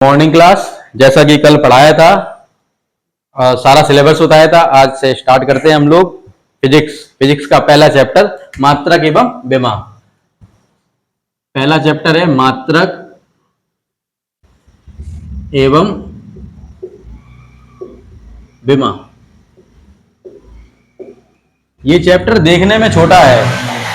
Morning class जैसा कि कल पढ़ाया था, सारा सिलेबस बताया था। आज से स्टार्ट करते हैं हम लोग फिजिक्स का पहला चैप्टर मात्रक एवं विमा। पहला चैप्टर है मात्रक एवं विमा। ये चैप्टर देखने में छोटा है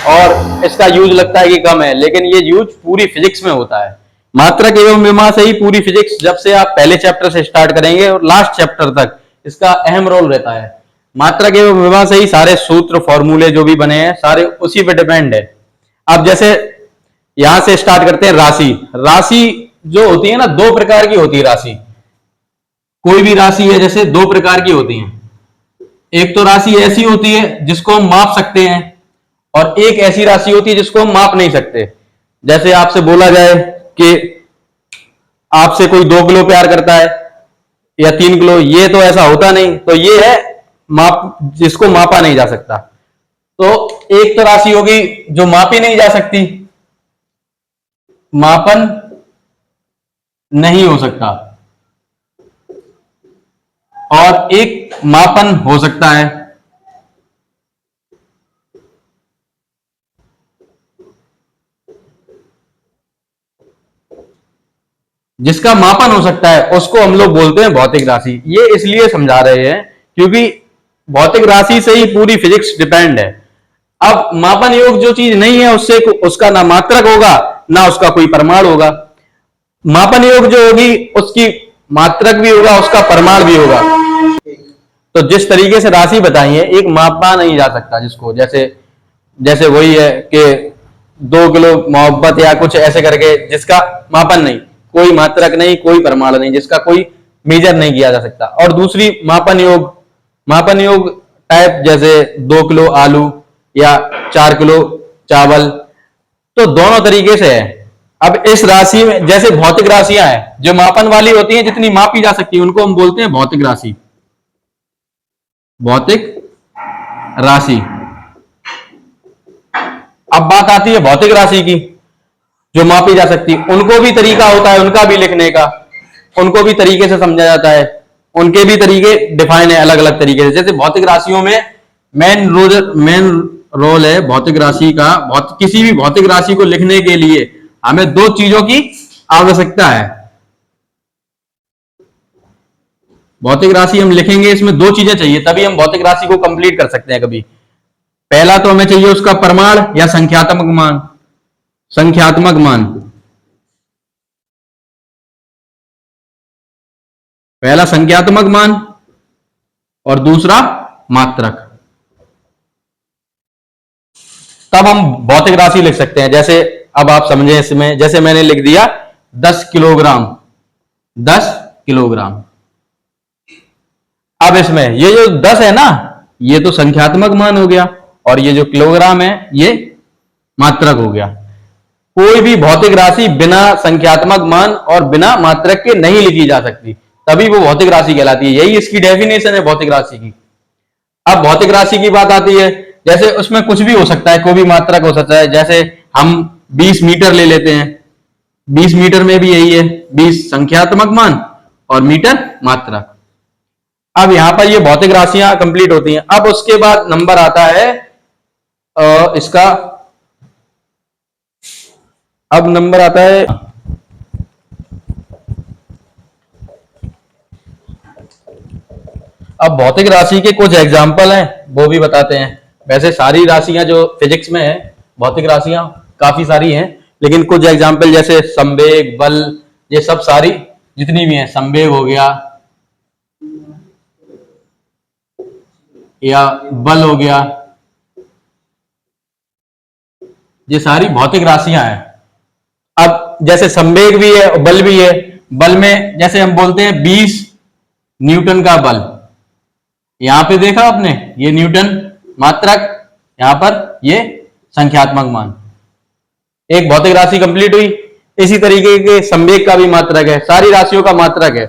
और इसका यूज लगता है कि कम है, लेकिन ये यूज पूरी फिजिक्स में होता है। मात्रक एवं विमा से ही पूरी फिजिक्स, जब से आप पहले चैप्टर से स्टार्ट करेंगे और लास्ट चैप्टर तक इसका अहम रोल रहता है। मात्रक एवं विमा से ही सारे सूत्र फॉर्मूले जो भी बने हैं सारे उसी पे डिपेंड है। अब जैसे यहां से स्टार्ट करते हैं राशि। राशि जो होती है ना, दो प्रकार की होती है राशि। कोई भी राशि है जैसे दो प्रकार की होती है। एक तो राशि ऐसी होती है जिसको हम माप सकते हैं, और एक ऐसी राशि होती है जिसको हम माप नहीं सकते। जैसे आपसे बोला जाए कि आपसे कोई 2 किलो प्यार करता है या 3 किलो, ये तो ऐसा होता नहीं, तो ये है माप, जिसको मापा नहीं जा सकता। तो एक तो राशि होगी जो मापी नहीं जा सकती, मापन नहीं हो सकता, और एक मापन हो सकता है। जिसका मापन हो सकता है उसको हम लोग बोलते हैं भौतिक राशि। ये इसलिए समझा रहे हैं क्योंकि भौतिक राशि से ही पूरी फिजिक्स डिपेंड है। अब मापन योग जो चीज नहीं है उससे उसका ना मात्रक होगा ना उसका कोई परिमाण होगा। मापन योग जो होगी उसकी मात्रक भी होगा, उसका परिमाण भी होगा। तो जिस तरीके से राशि बताई है, एक मापा नहीं जा सकता जिसको, जैसे जैसे वही है कि 2 किलो मोहब्बत या कुछ ऐसे करके, जिसका मापन नहीं, कोई मात्रक नहीं, कोई परिमाण नहीं, जिसका कोई मेजर नहीं किया जा सकता। और दूसरी मापन योग टाइप, जैसे 2 किलो आलू या 4 किलो चावल, तो दोनों तरीके से है। अब इस राशि में जैसे भौतिक राशियां हैं जो मापन वाली होती हैं, जितनी मापी जा सकती है, उनको हम बोलते हैं भौतिक राशि। भौतिक राशि। अब बात आती है भौतिक राशि की जो मापी जा सकती है। उनको भी तरीका होता है उनका भी लिखने का, उनको भी तरीके से समझा जाता है, उनके भी तरीके डिफाइन है अलग अलग तरीके से। जैसे भौतिक राशियों में मेन रोल है भौतिक राशि का। किसी भी भौतिक राशि को लिखने के लिए हमें दो चीजों की आवश्यकता है। भौतिक राशि हम लिखेंगे, इसमें दो चीजें चाहिए, तभी हम भौतिक राशि को कंप्लीट कर सकते हैं कभी। पहला तो हमें चाहिए उसका परिमाण या संख्यात्मक मान। संख्यात्मक मान, पहला संख्यात्मक मान और दूसरा मात्रक। तब हम भौतिक राशि लिख सकते हैं। जैसे अब आप समझे इसमें, जैसे मैंने लिख दिया 10 किलोग्राम, 10 किलोग्राम। अब इसमें ये जो 10 है ना, ये तो संख्यात्मक मान हो गया, और ये जो किलोग्राम है ये मात्रक हो गया। कोई भी भौतिक राशि बिना संख्यात्मक मान और बिना मात्रक के नहीं लिखी जा सकती, तभी वो भौतिक राशि कहलाती है। यही इसकी डेफिनेशन है भौतिक राशि की। अब भौतिक राशि की बात आती है, जैसे उसमें कुछ भी हो सकता है, कोई भी मात्रक हो सकता है। जैसे हम 20 मीटर ले लेते हैं, 20 मीटर में भी यही है, 20 संख्यात्मक मान और मीटर मात्रक। अब यहां पर ये भौतिक राशियां कंप्लीट होती हैं। अब उसके बाद नंबर आता है इसका, अब नंबर आता है अब भौतिक राशि के कुछ एग्जाम्पल हैं, वो भी बताते हैं। वैसे सारी राशियां जो फिजिक्स में है, भौतिक राशियां काफी सारी हैं, लेकिन कुछ एग्जाम्पल जैसे संवेग, बल, ये सब सारी जितनी भी हैं, संवेग हो गया या बल हो गया, ये सारी भौतिक राशियां हैं। अब जैसे संवेग भी है, बल भी है। बल में जैसे हम बोलते हैं 20 न्यूटन का बल, यहां पे देखा आपने, ये न्यूटन मात्रक, यहां पर ये संख्यात्मक मान। एक भौतिक राशि कंप्लीट हुई। इसी तरीके के संवेग का भी मात्रक है, सारी राशियों का मात्रक है।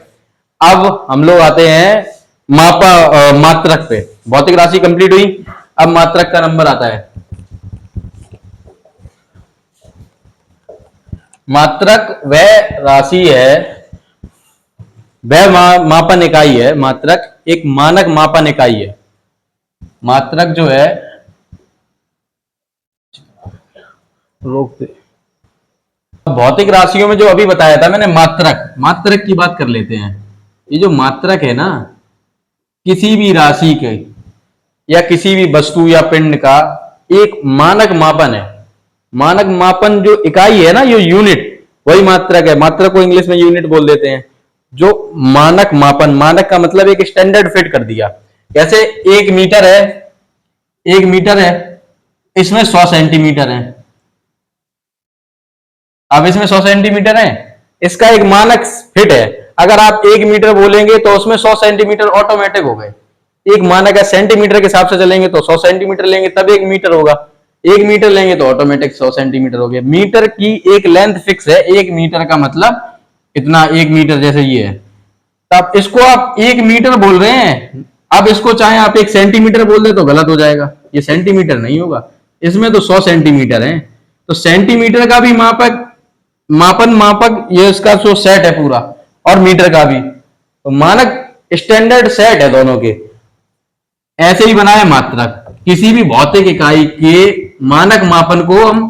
अब हम लोग आते हैं मात्रक पे। भौतिक राशि कंप्लीट हुई, अब मात्रक का नंबर आता है। मात्रक वह राशि है वह मापन इकाई है। मात्रक एक मानक मापन इकाई है। मात्रक जो है, रोक दे। भौतिक राशियों में जो अभी बताया था मैंने, मात्रक, मात्रक की बात कर लेते हैं। ये जो मात्रक है ना, किसी भी राशि के या किसी भी वस्तु या पिंड का एक मानक मापन है। मानक मापन जो इकाई है ना, ये यूनिट, वही मात्रक है। मात्रक को इंग्लिश में यूनिट बोल देते हैं। जो मानक मापन, मानक का मतलब एक स्टैंडर्ड फिट कर दिया। जैसे 1 मीटर है, 1 मीटर है, इसमें 100 सेंटीमीटर है। अब इसमें 100 सेंटीमीटर है, इसका एक मानक फिट है। अगर आप 1 मीटर बोलेंगे तो उसमें 100 सेंटीमीटर ऑटोमेटिक हो गए। एक मानक है, सेंटीमीटर के हिसाब से चलेंगे तो 100 सेंटीमीटर लेंगे तब 1 मीटर होगा। 1 मीटर लेंगे तो ऑटोमेटिक 100 सेंटीमीटर हो गया। मीटर की एक लेंथ फिक्स है, 1 मीटर का मतलब इतना, 1 मीटर जैसे ये है। तब इसको आप 1 मीटर बोल रहे हैं। अब इसको चाहे आप 1 सेंटीमीटर बोल दे तो गलत हो जाएगा, ये सेंटीमीटर नहीं होगा। इसमें तो 100 सेंटीमीटर है। तो सेंटीमीटर का भी मापक, मापन मापक, ये इसका जो सेट है पूरा, और मीटर का भी, तो मानक स्टैंडर्ड सेट है दोनों के। ऐसे ही बना है मात्रक। किसी भी भौतिक इकाई के मानक मापन को हम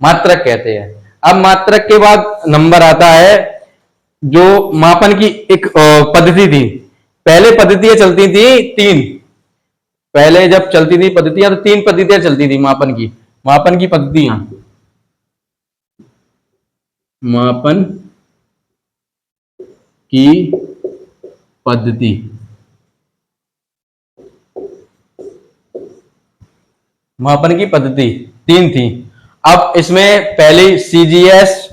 मात्रक कहते हैं। अब मात्रक के बाद नंबर आता है जो मापन की एक पद्धति थी। पहले पद्धतियां चलती थी 3। पहले जब चलती थी पद्धतियां तो 3 पद्धतियां चलती थी मापन की। मापन की पद्धतियां, मापन की पद्धति, मापन की पद्धति 3 थी। अब इसमें पहली सीजीएस,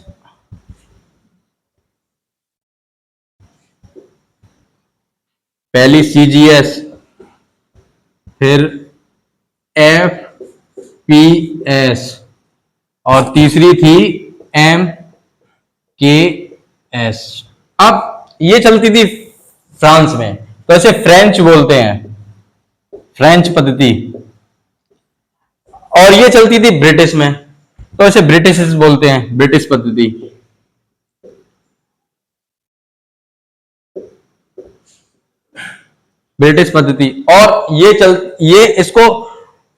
पहली सीजीएस, फिर एफपीएस, और तीसरी थी एमकेएस। अब ये चलती थी फ्रांस में, तो इसे फ्रेंच बोलते हैं, फ्रेंच पद्धति। और ये चलती थी ब्रिटिश में, तो इसे ब्रिटिश बोलते हैं, ब्रिटिश पद्धति। ब्रिटिश पद्धति। और ये इसको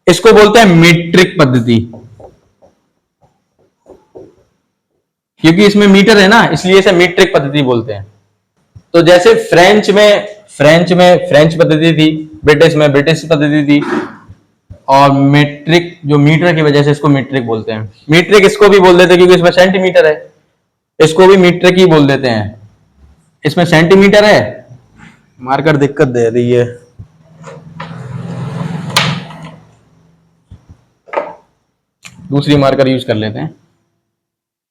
इसको बोलते हैं मीट्रिक पद्धति, क्योंकि इसमें मीटर है ना, इसलिए इसे मीट्रिक पद्धति बोलते हैं। तो जैसे फ्रेंच में फ्रेंच पद्धति थी, ब्रिटिश में ब्रिटिश पद्धति थी, और मीट्रिक, जो मीटर की वजह से इसको मीट्रिक बोलते हैं। मीट्रिक इसको भी बोल देते हैं क्योंकि इसमें सेंटीमीटर है, इसको भी मीट्रिक ही बोल देते हैं। इसमें सेंटीमीटर है, मार्कर दिक्कत दे रही है, दूसरी मार्कर यूज कर लेते हैं।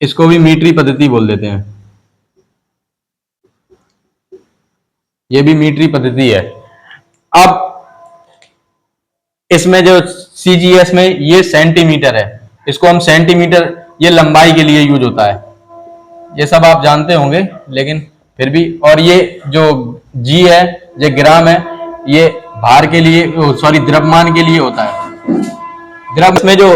इसको भी मीट्री पद्धति बोल देते हैं, ये भी मीट्री पद्धति है। अब इसमें जो सीजीएस में ये सेंटीमीटर है, इसको हम सेंटीमीटर, ये लंबाई के लिए यूज होता है, ये सब आप जानते होंगे लेकिन फिर भी। और ये जो जी है, ये ग्राम है, ये भार के लिए, सॉरी द्रव्यमान के लिए होता है। द्रव में जो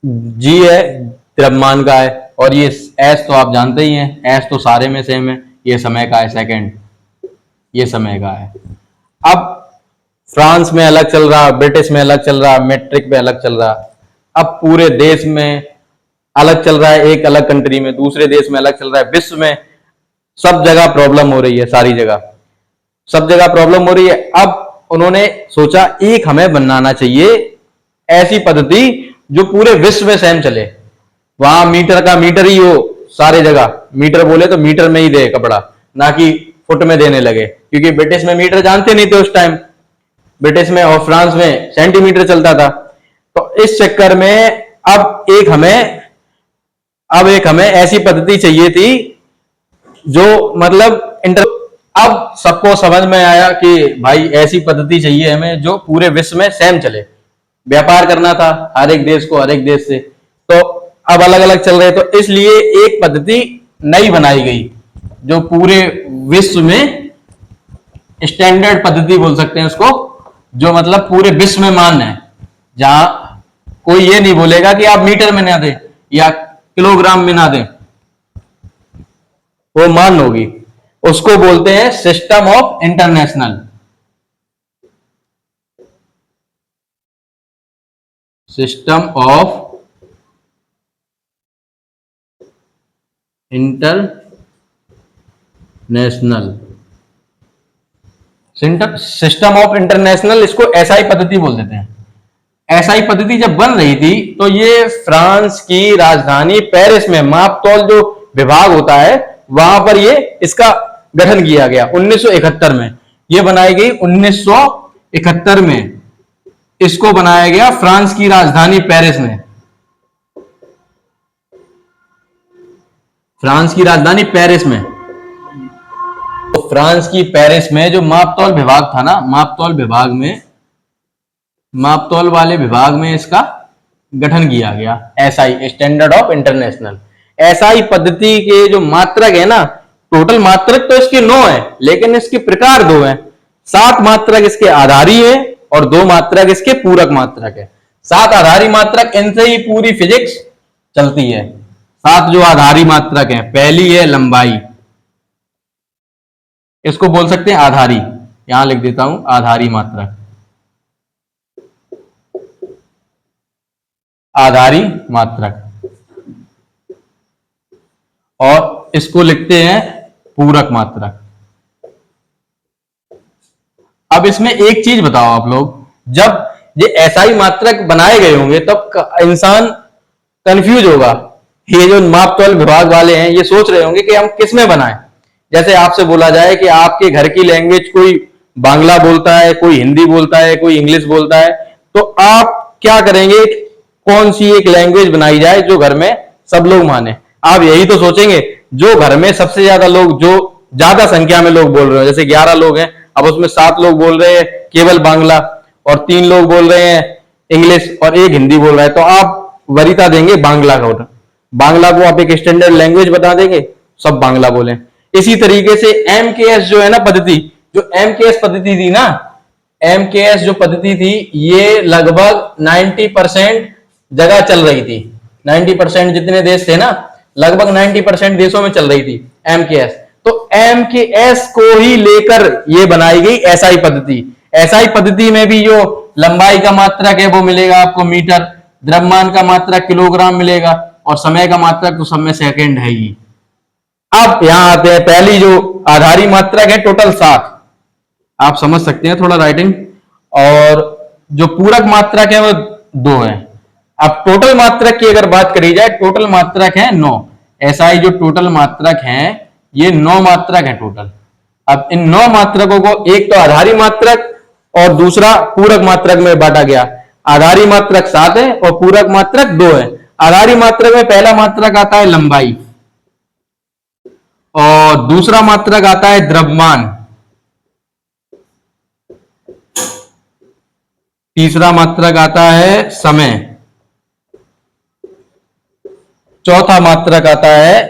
जी है द्रव्यमान का है, और ये एस तो आप जानते ही हैं, एस तो सारे में सेम है। ये समय का है, सेकंड, ये समय का है। अब फ्रांस में अलग चल रहा, ब्रिटिश में अलग चल रहा, मेट्रिक में अलग चल रहा। अब पूरे देश में अलग चल रहा है, एक अलग कंट्री में, दूसरे देश में अलग चल रहा है, विश्व में सब जगह प्रॉब्लम हो रही है, सारी जगह, सब जगह प्रॉब्लम हो रही है। अब उन्होंने सोचा एक हमें बनाना चाहिए ऐसी पद्धति जो पूरे विश्व में सेम चले। वहां मीटर का मीटर ही हो, सारे जगह मीटर बोले तो मीटर में ही दे कपड़ा, ना कि फुट में देने लगे, क्योंकि ब्रिटिश में मीटर जानते नहीं थे उस टाइम, ब्रिटिश में और फ्रांस में सेंटीमीटर चलता था। तो इस चक्कर में अब एक हमें ऐसी पद्धति चाहिए थी जो मतलब अब सबको समझ में आया कि भाई ऐसी पद्धति चाहिए हमें जो पूरे विश्व में सेम चले। व्यापार करना था हर एक देश को, हर एक देश से, तो अब अलग अलग चल रहे, तो इसलिए एक पद्धति नई बनाई गई जो पूरे विश्व में स्टैंडर्ड पद्धति बोल सकते हैं उसको, जो मतलब पूरे विश्व में मान्य है, जहां कोई ये नहीं बोलेगा कि आप मीटर में ना दें या किलोग्राम में ना दें, वो मान होगी। उसको बोलते हैं system of international, system of international, system of international, इसको एसआई पद्धति बोल देते हैं। एसआई पद्धति जब बन रही थी तो ये फ्रांस की राजधानी पेरिस में मापतौल जो विभाग होता है वहां पर ये इसका गठन किया गया 1971 में। ये बनाई गई 1971 में, इसको बनाया गया फ्रांस की राजधानी पेरिस में, फ्रांस की राजधानी पेरिस में। तो फ्रांस की पेरिस में जो मापतौल विभाग था ना, मापतौल वाले विभाग में इसका गठन किया गया, SI, standard of international. SI पद्धति के जो मात्रक है ना, टोटल मात्रक तो इसके 9 है, लेकिन इसके प्रकार 2 हैं। 7 मात्रक इसके आधारी है और 2 मात्रक इसके पूरक मात्रक है। 7 आधारी मात्रक, इनसे ही पूरी फिजिक्स चलती है। 7 जो आधारी मात्रक हैं, पहली है लंबाई, इसको बोल सकते हैं आधारी, यहां लिख देता हूं आधारी मात्रक, आधारी मात्रक, और इसको लिखते हैं पूरक मात्रक। अब इसमें एक चीज बताओ आप लोग, जब ये एसआई मात्रक बनाए गए होंगे तब इंसान कंफ्यूज होगा। ये जो मापतौल विभाग वाले हैं ये सोच रहे होंगे कि हम किस में बनाएं। जैसे आपसे बोला जाए कि आपके घर की लैंग्वेज कोई बांग्ला बोलता है, कोई हिंदी बोलता है, कोई इंग्लिश बोलता है, तो आप क्या करेंगे, कौन सी एक लैंग्वेज बनाई जाए जो घर में सब लोग माने। आप यही तो सोचेंगे, जो घर में सबसे ज्यादा लोग, जो ज्यादा संख्या में लोग बोल रहे हैं, जैसे 11 लोग हैं, अब उसमें 7 लोग बोल रहे हैं केवल बांग्ला और 3 लोग बोल रहे हैं इंग्लिश और 1 हिंदी बोल रहा है, तो आप वरीयता देंगे बांग्ला को। बांग्ला को आप एक स्टैंडर्ड लैंग्वेज बता देंगे, सब बांग्ला बोले। इसी तरीके से एमकेएस जो है ना पद्धति, जो एमकेएस पद्धति थी ना, एमकेएस जो पद्धति थी ये लगभग 90% जगह चल रही थी। 90% जितने देश थे ना, लगभग 90% देशों में चल रही थी एमकेएस। तो एमकेएस को ही लेकर ये बनाई गई एसआई पद्धति। एसआई पद्धति में भी जो लंबाई का मात्रक है वो मिलेगा आपको मीटर, द्रव्यमान का मात्रक किलोग्राम मिलेगा, और समय का मात्रक तो सब में सेकंड है ही। अब यहां आते हैं, पहली जो आधारी मात्रक है टोटल 7, आप समझ सकते हैं थोड़ा राइटिंग, और जो पूरक मात्रक है वो 2 है। अब टोटल मात्रक की अगर बात करी जाए, टोटल मात्रक है 9। एसआई जो टोटल मात्रक है ये 9 मात्रक है टोटल। अब इन 9 मात्रकों को एक तो आधारी मात्रक और दूसरा पूरक मात्रक में बांटा गया। आधारी मात्रक 7 है और पूरक मात्रक 2 है। आधारी मात्रक में पहला मात्रक आता है लंबाई, और दूसरा मात्रक आता है द्रव्यमान, तीसरा मात्रक आता है समय, चौथा मात्रक आता है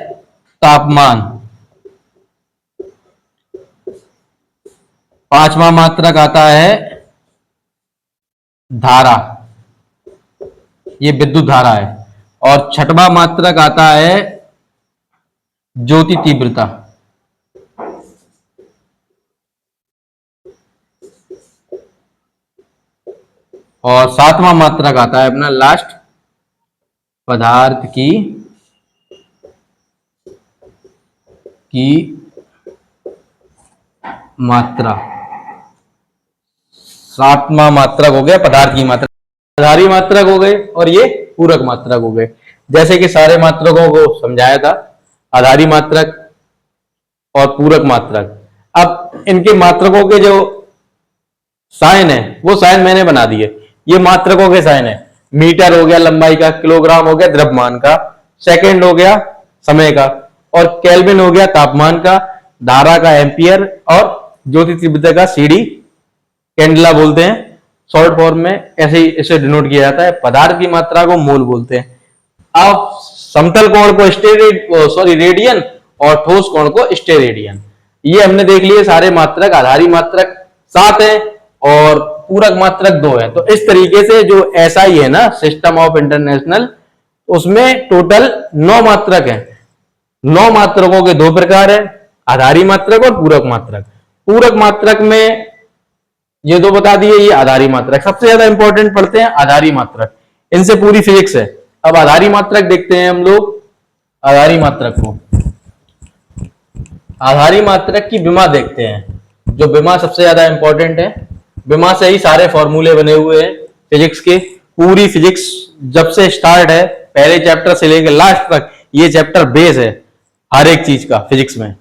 तापमान, पांचवा मात्रक आता है धारा, ये विद्युत धारा है, और छठवां मात्रक आता है ज्योति तीव्रता, और सातवां मात्रक आता है अपना लास्ट पदार्थ की मात्रा। सातवां मात्रक हो गया पदार्थ की मात्रा, आधारी मात्रक हो गए और ये पूरक मात्रक हो गए। जैसे कि सारे मात्रकों को समझाया था, आधारी मात्रक और पूरक मात्रक। अब इनके मात्रकों के जो साइन है वो साइन मैंने बना दिए, ये मात्रकों के साइन है। मीटर हो गया लंबाई का, किलोग्राम हो गया द्रव्यमान का, सेकंड हो गया समय का, और केल्विन हो गया तापमान का, धारा का एम्पियर, और ज्योति तीव्रता का सीडी, कैंडला बोलते हैं शॉर्ट फॉर्म में, ऐसे ही इसे डिनोट किया जाता है। पदार्थ की मात्रा को मोल बोलते हैं। अब समतल कोण को रेडियन और ठोस कोण को स्टेरेडियन। ये हमने देख लिए सारे मात्रक। आधारी मात्रक 7 है और पूरक मात्रक 2 है। तो इस तरीके से जो एसआई है ना, सिस्टम ऑफ इंटरनेशनल, उसमें टोटल 9 मात्रक है। 9 मात्रकों के 2 प्रकार है, आधारी मात्रक और पूरक मात्रक। पूरक मात्रक में ये दो बता दिए, ये आधारी मात्रक। सबसे ज्यादा इंपॉर्टेंट पढ़ते हैं आधारी मात्रक, इनसे पूरी फिजिक्स है। अब आधारी मात्रक देखते हैं हम लोग, आधारी मात्रक को, आधारी मात्रक की विमा देखते हैं। जो विमा सबसे ज्यादा इंपॉर्टेंट है, विमा से ही सारे फॉर्मूले बने हुए हैं फिजिक्स के। पूरी फिजिक्स जब से स्टार्ट है, पहले चैप्टर से लेकर लास्ट तक, ये चैप्टर बेस है हर एक चीज का फिजिक्स में।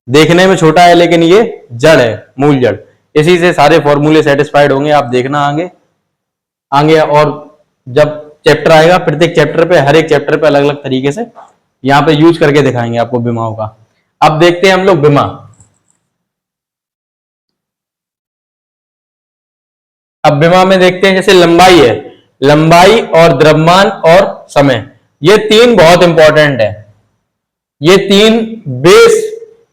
देखने में छोटा है लेकिन ये जड़ है, मूल जड़। इसी से सारे फॉर्मूले सेटिस्फाइड होंगे, आप देखना आगे आगे। और जब चैप्टर आएगा, प्रत्येक चैप्टर पे, हर एक चैप्टर पे अलग अलग तरीके से यहाँ पे यूज करके दिखाएंगे आपको विमाओं का। अब देखते हैं हम लोग विमा। अब विमा में देखते हैं, जैसे लंबाई है, लंबाई और द्रव्यमान और समय, ये तीन बहुत इंपॉर्टेंट है। ये तीन बेस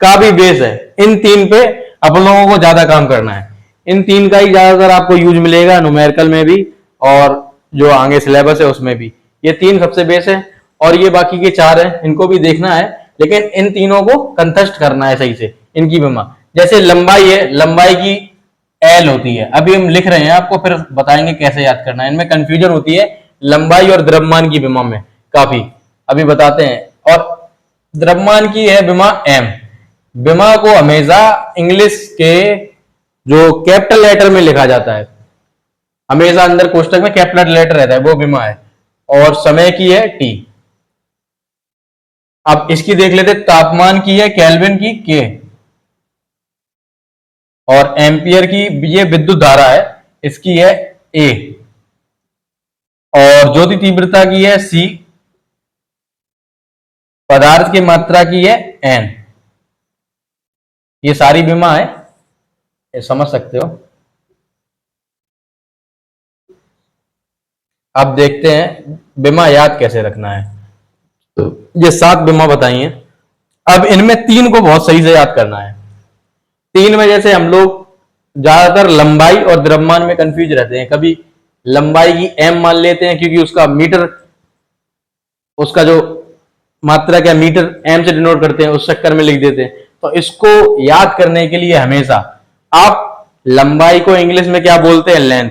का भी बेस है। इन तीन पे अपन लोगों को ज्यादा काम करना है। इन तीन का ही ज्यादातर आपको यूज मिलेगा न्यूमेरिकल में भी, और जो आगे सिलेबस है उसमें भी। ये तीन सबसे बेस है, और ये बाकी के चार हैं, इनको भी देखना है, लेकिन इन तीनों को कंटेस्ट करना है सही से, इनकी विमा। जैसे लंबाई है, लंबाई की एल होती है। अभी हम लिख रहे हैं, आपको फिर बताएंगे कैसे याद करना है। इनमें कंफ्यूजन होती है लंबाई और द्रव्यमान की विमा में काफी, अभी बताते हैं। और द्रव्यमान की है विमा एम। विमा को हमेशा इंग्लिश के जो कैपिटल लेटर में लिखा जाता है, हमेशा अंदर कोष्टक में कैपिटल लेटर रहता है, वो विमा है। और समय की है टी। अब इसकी देख लेते, तापमान की है केल्विन की के, और एम्पियर की ये विद्युत धारा है, इसकी है ए, और ज्योति तीव्रता की है सी, पदार्थ की मात्रा की है एन। ये सारी विमा है, ये समझ सकते हो। अब देखते हैं विमा याद कैसे रखना है। तो ये 7 विमा बताई हैं। अब इनमें 3 को बहुत सही से याद करना है। 3 में जैसे हम लोग ज्यादातर लंबाई और द्रव्यमान में कंफ्यूज रहते हैं। कभी लंबाई की एम मान लेते हैं, क्योंकि उसका मीटर, उसका जो मात्रा क्या मीटर एम से डिनोट करते हैं, उस चक्कर में लिख देते हैं। तो इसको याद करने के लिए हमेशा आप लंबाई को इंग्लिश में क्या बोलते हैं, लेंथ।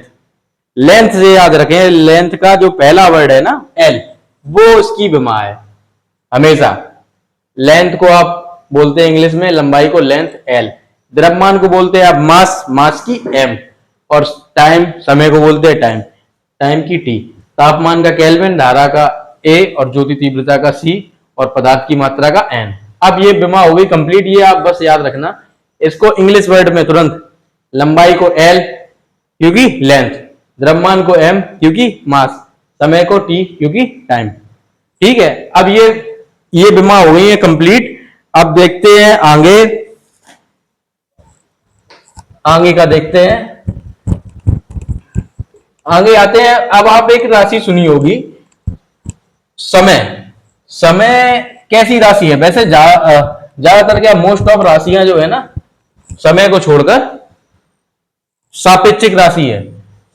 लेंथ से याद रखें, लेंथ का जो पहला वर्ड है ना एल, वो इसकी विमा है हमेशा। लेंथ को आप बोलते हैं इंग्लिश में, लंबाई को लेंथ एल। द्रव्यमान को बोलते हैं आप मास, मास की एम। और टाइम, समय को बोलते हैं टाइम, टाइम की टी। तापमान का केल्विन, धारा का ए, और ज्योति तीव्रता का सी, और पदार्थ की मात्रा का एन। अब ये विमा हो गई कंप्लीट। ये आप बस याद रखना इसको इंग्लिश वर्ड में तुरंत। लंबाई को एल क्योंकि लेंथ, द्रव्यमान को एम क्योंकि मास, समय को टी क्योंकि टाइम। ठीक है, अब ये विमा हो गई है कंप्लीट। अब देखते हैं आगे, आगे का देखते हैं। आगे आते हैं। अब आप एक राशि सुनी होगी, समय। समय कैसी राशि है वैसे? ज्यादातर क्या, मोस्ट ऑफ राशियां जो है ना, समय को छोड़कर सापेक्षिक राशि है।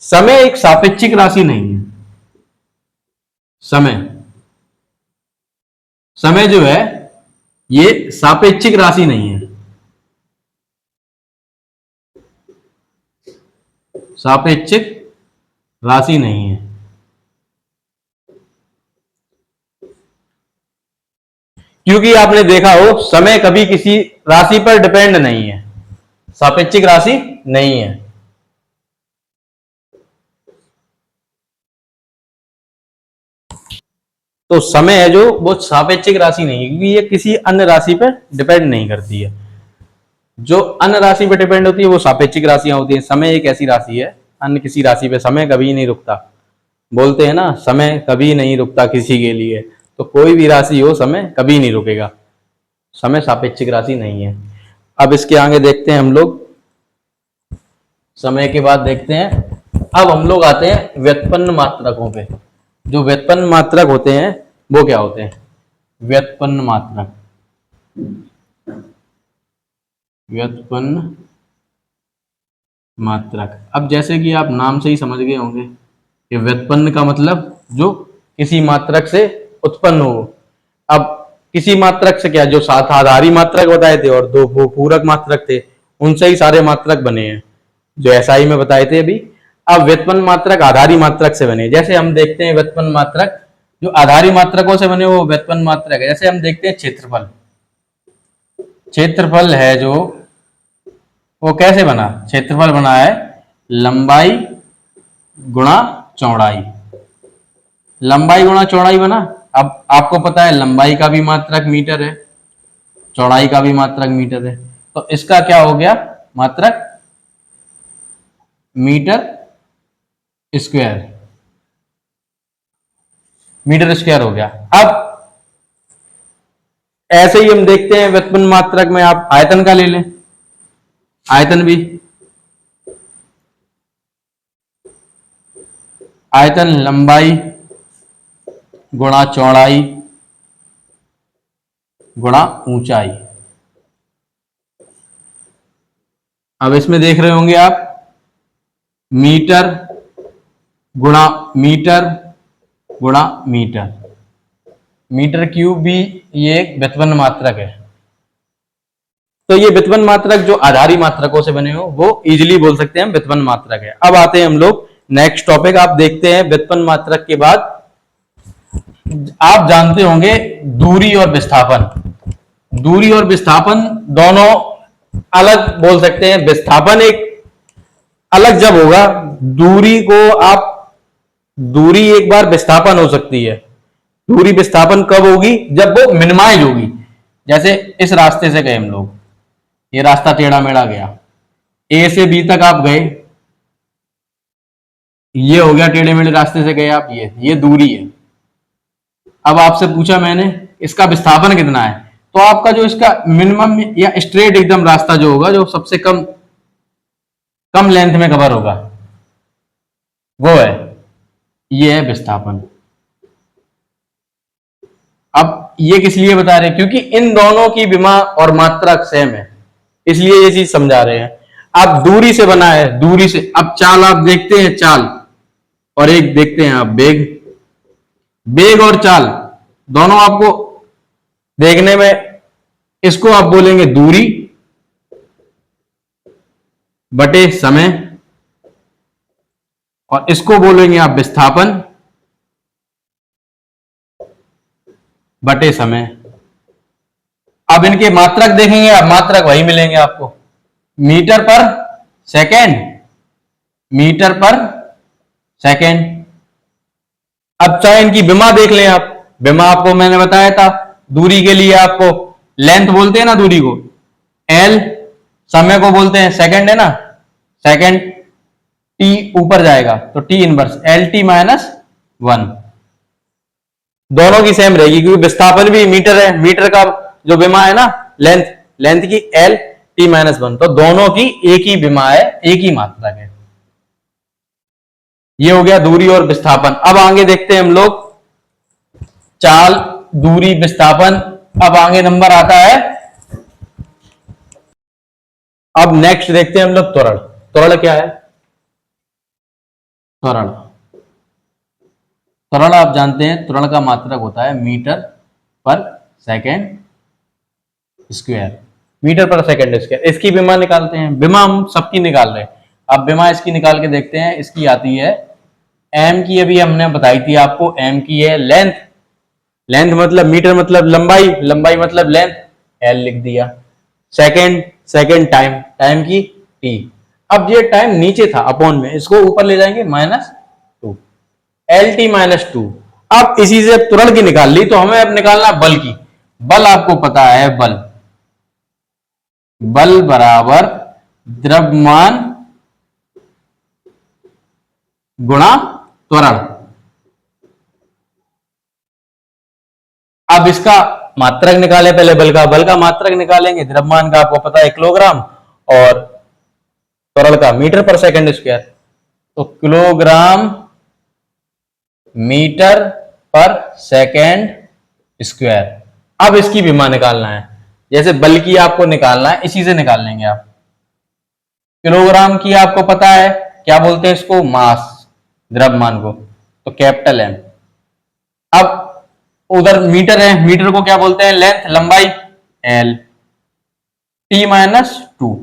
समय एक सापेक्षिक राशि नहीं है। समय, समय जो है ये सापेक्षिक राशि नहीं है। सापेक्षिक राशि नहीं है, क्योंकि आपने देखा हो समय कभी किसी राशि पर डिपेंड नहीं है, सापेक्षिक राशि नहीं है। तो समय है जो, वो सापेक्षिक राशि नहीं है, क्योंकि ये किसी अन्य राशि पर डिपेंड नहीं करती है। जो अन्य राशि पर डिपेंड होती है वो सापेक्षिक राशियां होती है। समय एक ऐसी राशि है, अन्य किसी राशि पे समय कभी नहीं रुकता। बोलते हैं ना, समय कभी नहीं रुकता किसी के लिए। तो कोई भी राशि हो, समय कभी नहीं रुकेगा। समय सापेक्षिक राशि नहीं है। अब इसके आगे देखते हैं हम लोग, समय के बाद देखते हैं। अब हम लोग आते हैं व्युत्पन्न मात्रकों पे। जो व्युत्पन्न मात्रक होते हैं वो क्या होते हैं? व्युत्पन्न मात्रक, व्युत्पन्न मात्रक। अब जैसे कि आप नाम से ही समझ गए होंगे कि व्युत्पन्न का मतलब जो किसी मात्रक से उत्पन्न हो। अब किसी मात्रक से क्या, जो सात आधारी मात्रक बताए थे और दो वो पूरक मात्रक थे, उनसे ही सारे मात्रक बने हैं जो एसआई में बताए थे अभी। अब व्युत्पन्न मात्रक आधारी मात्रक से बने, जैसे हम देखते हैं व्युत्पन्न मात्रक जो आधारी मात्रकों से बने वो व्युत्पन्न मात्रक है। जैसे हम देखते हैं क्षेत्रफल, क्षेत्रफल है जो वो कैसे बना, क्षेत्रफल बना है लंबाई गुणा चौड़ाई, लंबाई गुणा चौड़ाई बना। अब आपको पता है लंबाई का भी मात्रक मीटर है, चौड़ाई का भी मात्रक मीटर है, तो इसका क्या हो गया मात्रक मीटर स्क्वायर, मीटर स्क्वायर हो गया। अब ऐसे ही हम देखते हैं व्युत्पन्न मात्रक में, आप आयतन का ले लें, आयतन भी, आयतन लंबाई गुणा चौड़ाई गुणा ऊंचाई। अब इसमें देख रहे होंगे आप मीटर गुणा मीटर गुणा मीटर, मीटर क्यूब भी ये एक व्युत्पन्न मात्रक है। तो ये व्युत्पन्न मात्रक जो आधारी मात्रकों से बने हो वो इजीली बोल सकते हैं व्युत्पन्न मात्रक है। अब आते हैं हम लोग नेक्स्ट टॉपिक, आप देखते हैं व्युत्पन्न मात्रक के बाद आप जानते होंगे दूरी और विस्थापन। दूरी और विस्थापन दोनों अलग बोल सकते हैं, विस्थापन एक अलग जब होगा, दूरी को आप, दूरी एक बार विस्थापन हो सकती है, दूरी विस्थापन कब होगी जब वो मिनिमाइज होगी। जैसे इस रास्ते से गए हम लोग, ये रास्ता टेढ़ा मेढ़ा गया, ए से बी तक आप गए, ये हो गया टेढ़े मेढ़े रास्ते से गए आप, ये दूरी है। अब आपसे पूछा मैंने इसका विस्थापन कितना है, तो आपका जो इसका मिनिमम या स्ट्रेट एकदम रास्ता जो होगा, जो सबसे कम कम लेंथ में कवर होगा, वो है, ये है विस्थापन। अब ये किस लिए बता रहे हैं, क्योंकि इन दोनों की विमा और मात्रक सेम है, इसलिए ये चीज समझा रहे हैं। अब दूरी से बना है, दूरी से, अब चाल आप देखते हैं, चाल और एक देखते हैं आप बेग, बेग और चाल दोनों आपको देखने में, इसको आप बोलेंगे दूरी बटे समय और इसको बोलेंगे आप विस्थापन बटे समय। अब इनके मात्रक देखेंगे आप, मात्रक वही मिलेंगे आपको, मीटर पर सेकेंड, मीटर पर सेकेंड। अब चाहे इनकी विमा देख लें आप, विमा आपको मैंने बताया था दूरी के लिए आपको लेंथ बोलते हैं ना दूरी को, एल, समय को बोलते हैं सेकंड है ना, सेकंड, टी ऊपर जाएगा तो T inverse L T minus one, दोनों की सेम रहेगी क्योंकि विस्थापन भी मीटर है, मीटर का जो विमा है ना लेंथ, लेंथ की एल टी माइनस वन, तो दोनों की एक ही विमा है, एक ही मात्रक है। ये हो गया दूरी और विस्थापन। अब आगे देखते हैं हम लोग चाल, दूरी, विस्थापन। अब आगे नंबर आता है, अब नेक्स्ट देखते हैं हम लोग त्वरण। त्वरण क्या है, त्वरण, त्वरण आप जानते हैं त्वरण का मात्रक होता है मीटर पर सेकेंड स्क्वायर, मीटर पर सेकेंड स्क्वायर। इसकी विमा निकालते हैं, विमा हम सबकी निकाल रहे हैं। अब विमा इसकी निकाल के देखते हैं, इसकी आती है एम की, अभी हमने बताई थी आपको, एम की है लेंथ, लेंथ मतलब मीटर मतलब लंबाई, लंबाई मतलब लेंथ, एल लिख दिया, सेकेंड, सेकेंड टाइम, टाइम की टी। अब ये टाइम नीचे था अपॉन में, इसको ऊपर ले जाएंगे minus two, L T minus two. अब इसी से त्वरण की निकाल ली, तो हमें अब निकालना बल की। बल आपको पता है, बल, बल बराबर द्रव्यमान गुणा त्वरण। अब इसका मात्रक निकाले पहले बल का, बल का मात्रक निकालेंगे, द्रव्यमान का आपको पता है किलोग्राम और त्वरण का मीटर पर सेकंड स्क्वायर, तो किलोग्राम मीटर पर सेकेंड स्क्वायर। अब इसकी विमा निकालना है, जैसे बल की आपको निकालना है इसी से निकाल लेंगे आप। किलोग्राम की आपको पता है क्या बोलते हैं इसको, मास, द्रव्यमान को, तो कैपिटल एम। अब उधर मीटर है, मीटर को क्या बोलते हैं, लेंथ, लंबाई, एल, T-2,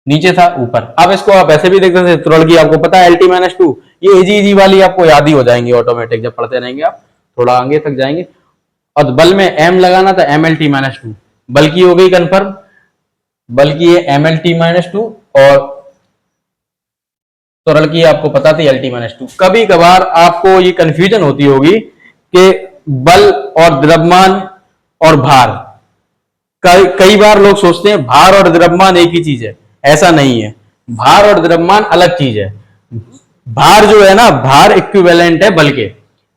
नीचे था ऊपर। अब इसको आप ऐसे भी देख सकते हैं, त्वरण की आपको पता है LT-2, ये इजी इजी वाली आपको याद ही हो जाएंगी ऑटोमेटिक, जब पढ़ते रहेंगे आप थोड़ा आगे तक जाएंगे। और बल में एम लगाना था, MLT-2, बल की हो गई कंफर्म, बल की ये MLT-2 और त्वरण की आपको पता थी LT-2। कभी कभार आपको ये कंफ्यूजन होती होगी कि बल और द्रव्यमान और भार, कई बार लोग सोचते हैं भार और द्रव्यमान एक ही चीज है, ऐसा नहीं है, भार और द्रव्यमान अलग चीज है। भार जो है ना, भार इक्विवेलेंट है बल के,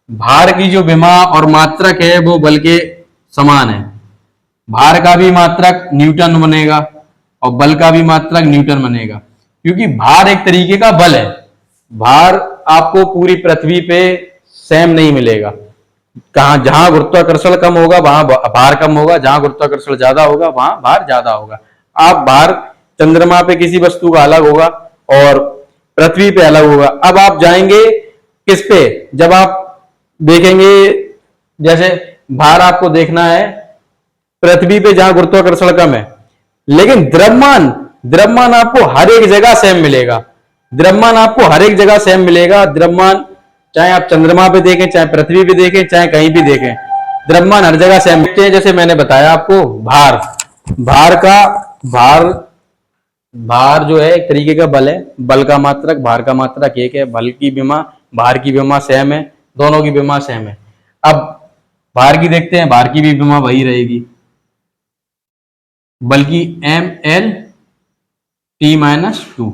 भार की जो विमा और मात्रक है वो बल के समान है। भार का भी मात्रक न्यूटन बनेगा और बल का भी मात्रक न्यूटन बनेगा, क्योंकि भार एक तरीके का बल है। भार आपको पूरी पृथ्वी पे सेम नहीं मिलेगा, कहां जहां गुरुत्वाकर्षण कम होगा वहां भार कम होगा, जहां गुरुत्वाकर्षण ज्यादा होगा वहां भार ज्यादा होगा। आप भार चंद्रमा पे किसी वस्तु का अलग होगा और पृथ्वी पे अलग होगा। अब आप जाएंगे किस पे, जब आप देखेंगे, जैसे भार आपको देखना है पृथ्वी पे जहां गुरुत्वाकर्षण कम है, लेकिन द्रव्यमान, द्रव्यमान आपको हर एक जगह सेम मिलेगा, द्रव्यमान आपको हर एक जगह सेम मिलेगा। द्रव्यमान चाहे आप चंद्रमा पे देखें, चाहे पृथ्वी पे देखें, चाहे कहीं भी देखें, द्रव्यमान हर जगह सेम मिलते हैं। जैसे मैंने बताया आपको भार, भार का भार, भार जो है एक तरीके का बल है, बल का मात्रक भार का मात्रक एक है, बल की विमा भार की विमा सेम है, दोनों की विमा सेम है। अब भार की देखते हैं, भार की भी विमा वही रहेगी, बल्कि MLT-2,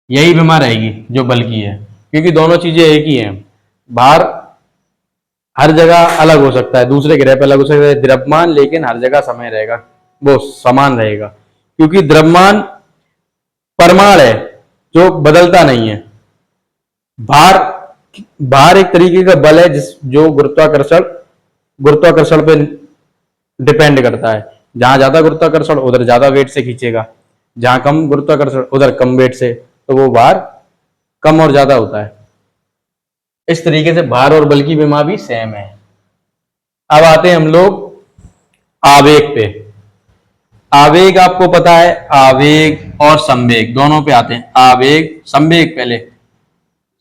यही विमा रहेगी जो बल की है, क्योंकि दोनों चीजें एक ही हैं। भार हर जगह अलग हो सकता है, दूसरे ग्रह पे अलग हो सकता है, द्रव्यमान लेकिन हर जगह समय रहेगा, वो समान रहेगा, क्योंकि द्रव्यमान परमाणु है जो बदलता नहीं है। भार, भार एक तरीके का बल है जिस जो गुरुत्वाकर्षण, गुरुत्वाकर्षण पे डिपेंड करता है। जहां ज्यादा गुरुत्वाकर्षण उधर ज्यादा वेट से खींचेगा, जहां कम गुरुत्वाकर्षण उधर कम वेट से, तो वो भार कम और ज्यादा होता है। इस तरीके से भार और बल की विमा भी सेम है। अब आते हैं हम लोग आवेग पे। आवेग आपको पता है, आवेग और संवेग दोनों पे आते हैं। आवेग, संवेग पहले,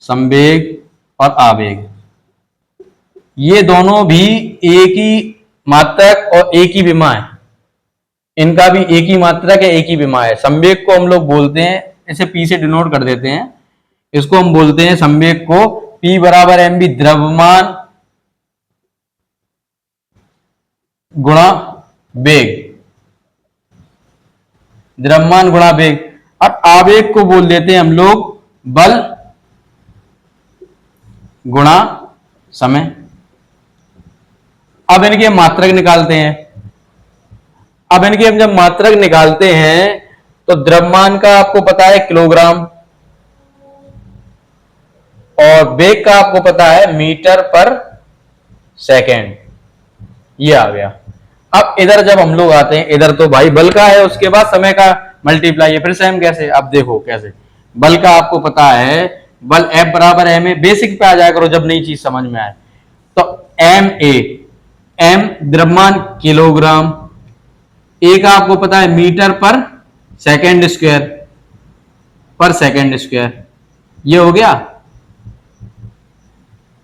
संवेग और आवेग, ये दोनों भी एक ही मात्रक और एक ही विमा है, इनका भी एक ही मात्रक है, एक ही विमा है। संवेग को हम लोग बोलते हैं, इसे P से डिनोट कर देते हैं, इसको हम बोलते हैं संवेग को P बराबर mv द्रव्यमान गुणा वेग, द्रव्यमान गुणा वेग। और आवेग को बोल देते हैं हम लोग बल गुणा समय। अब इनके मात्रक निकालते हैं। अब इनके हम जब मात्रक निकालते हैं तो द्रव्यमान का आपको पता है किलोग्राम और वेग का आपको पता है मीटर पर सेकेंड, ये आ गया। अब इधर जब हम लोग आते हैं, इधर तो भाई बल का है, उसके बाद समय का मल्टीप्लाई है, फिर सेम कैसे, अब देखो कैसे। बल का आपको पता है, बल F बराबर m है, बेसिक पे आ जाया करो जब नई चीज समझ में आए। तो m a, m द्रव्यमान किलोग्राम, ए का आपको पता है मीटर पर सेकेंड स्क्वायर, पर सेकेंड स्क्वायर, ये हो गया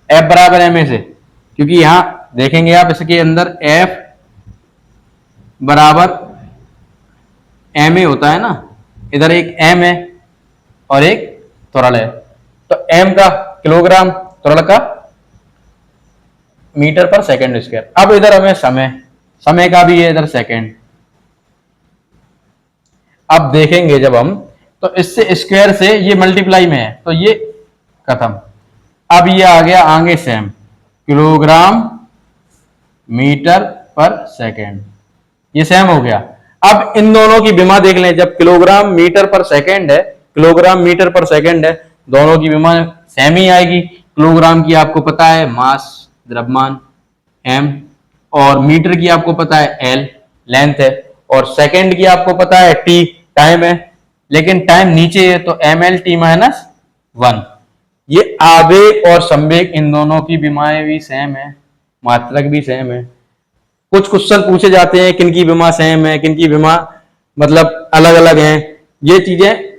F बराबर एम ए से, क्योंकि यहां देखेंगे आप इसके अंदर F बराबर एम ए होता है ना, इधर एक m है और एक त्वरण है, तो m का किलोग्राम, त्वरण का मीटर पर सेकेंड स्क्वायर। अब इधर हमें समय, समय का भी है इधर सेकेंड। अब देखेंगे जब हम, तो इससे स्क्वायर से ये मल्टीप्लाई में है तो ये खत्म। अब ये आ गया आगे सेम, किलोग्राम मीटर पर सेकेंड, ये सेम हो गया। अब इन दोनों की विमा देख लें, जब किलोग्राम मीटर पर सेकेंड है, किलोग्राम मीटर पर सेकेंड है, दोनों की विमा सेम ही आएगी। किलोग्राम की आपको पता है मास, द्रव्यमान m, और मीटर की आपको पता है l, लेंथ है, और सेकेंड की आपको पता है t, टाइम है, लेकिन टाइम नीचे है तो MLT-1, ये आवेग और संवेग इन दोनों की विमाएं भी सेम है, मात्रक भी सेम है। कुछ क्वेश्चन पूछे जाते हैं किनकी विमा सेम है, किनकी विमा मतलब अलग अलग हैं, ये चीजें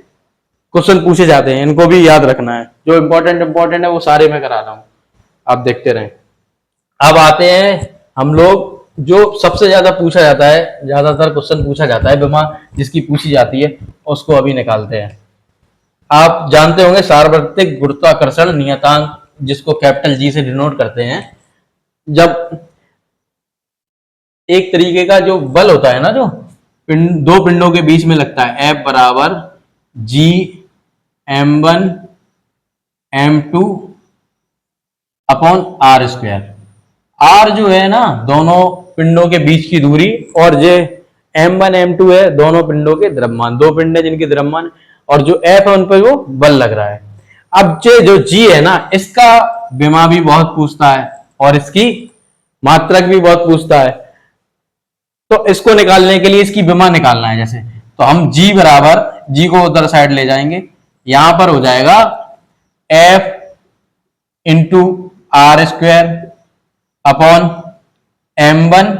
क्वेश्चन पूछे जाते हैं, इनको भी याद रखना है। जो इंपॉर्टेंट है वो सारे मैं करा रहा हूं, आप देखते रहें। अब आते हैं हम लोग, जो सबसे ज्यादा पूछा जाता है, ज्यादातर क्वेश्चन पूछा जाता है विमा जिसकी पूछी जाती है, उसको अभी निकालते हैं। आप जानते होंगे सार्वत्रिक गुरुत्वाकर्षण नियतांक, जिसको कैपिटल जी से डिनोट करते हैं। जब एक तरीके का जो बल होता है ना, जो दो पिंडों के बीच में लगता है, F बराबर G m1 m2 upon R square. R जो है ना दोनों पिंडों के बीच की दूरी, और जो m1 m2 है दोनों पिंडों के द्रव्यमान, दो पिंड है जिनके द्रव्यमान, और जो F है उन पर वो बल लग रहा है। अब जो G है ना, इसका विमा भी बहुत पूछता है और इसकी मात्रक भी बहुत पूछता है। तो इसको निकालने के लिए इसकी विमा निकालना है जैसे, तो हम G बराबर, G को उधर साइड ले जाएंगे, यहां पर हो जाएगा F into R square upon m1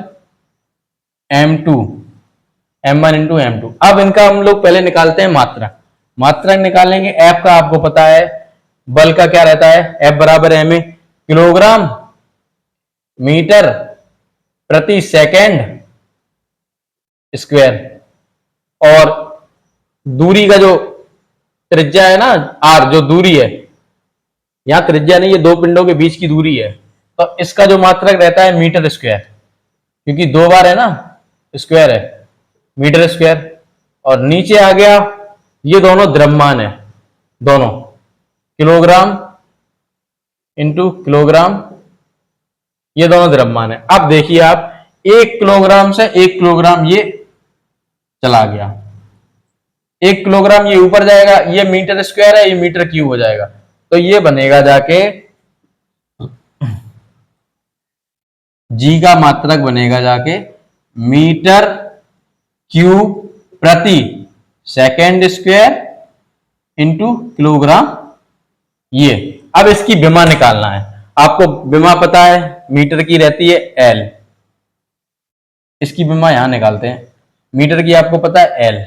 m2, m1 into m2। अब इनका हम लोग पहले निकालते हैं मात्रक। मात्रक निकालेंगे, F का आपको पता है, बल का क्या रहता है, F बराबर m किलोग्राम मीटर प्रति सेकेंड स्क्वायर, और दूरी का जो त्रिज्या है ना, r जो दूरी है, यहां त्रिज्या नहीं, ये दो पिंडों के बीच की दूरी है, तो इसका जो मात्रक रहता है मीटर स्क्वायर, क्योंकि दो बार है ना स्क्वायर है, मीटर स्क्वायर। और नीचे आ गया, ये दोनों द्रव्यमान है, दोनों किलोग्राम इंटू किलोग्राम, ये दोनों द्रव्यमान है। अब देखिए आप, एक किलोग्राम से एक किलोग्राम ये चला गया, एक किलोग्राम ये ऊपर जाएगा, ये मीटर स्क्वायर है, ये मीटर क्यूब हो जाएगा, तो ये बनेगा जाके जी का मात्रक बनेगा जाके मीटर क्यूब प्रति सेकेंड स्क्वायर इंटू किलोग्राम। ये अब इसकी विमा निकालना है, आपको विमा पता है मीटर की रहती है एल, इसकी विमा यहां निकालते हैं, मीटर की आपको पता है एल।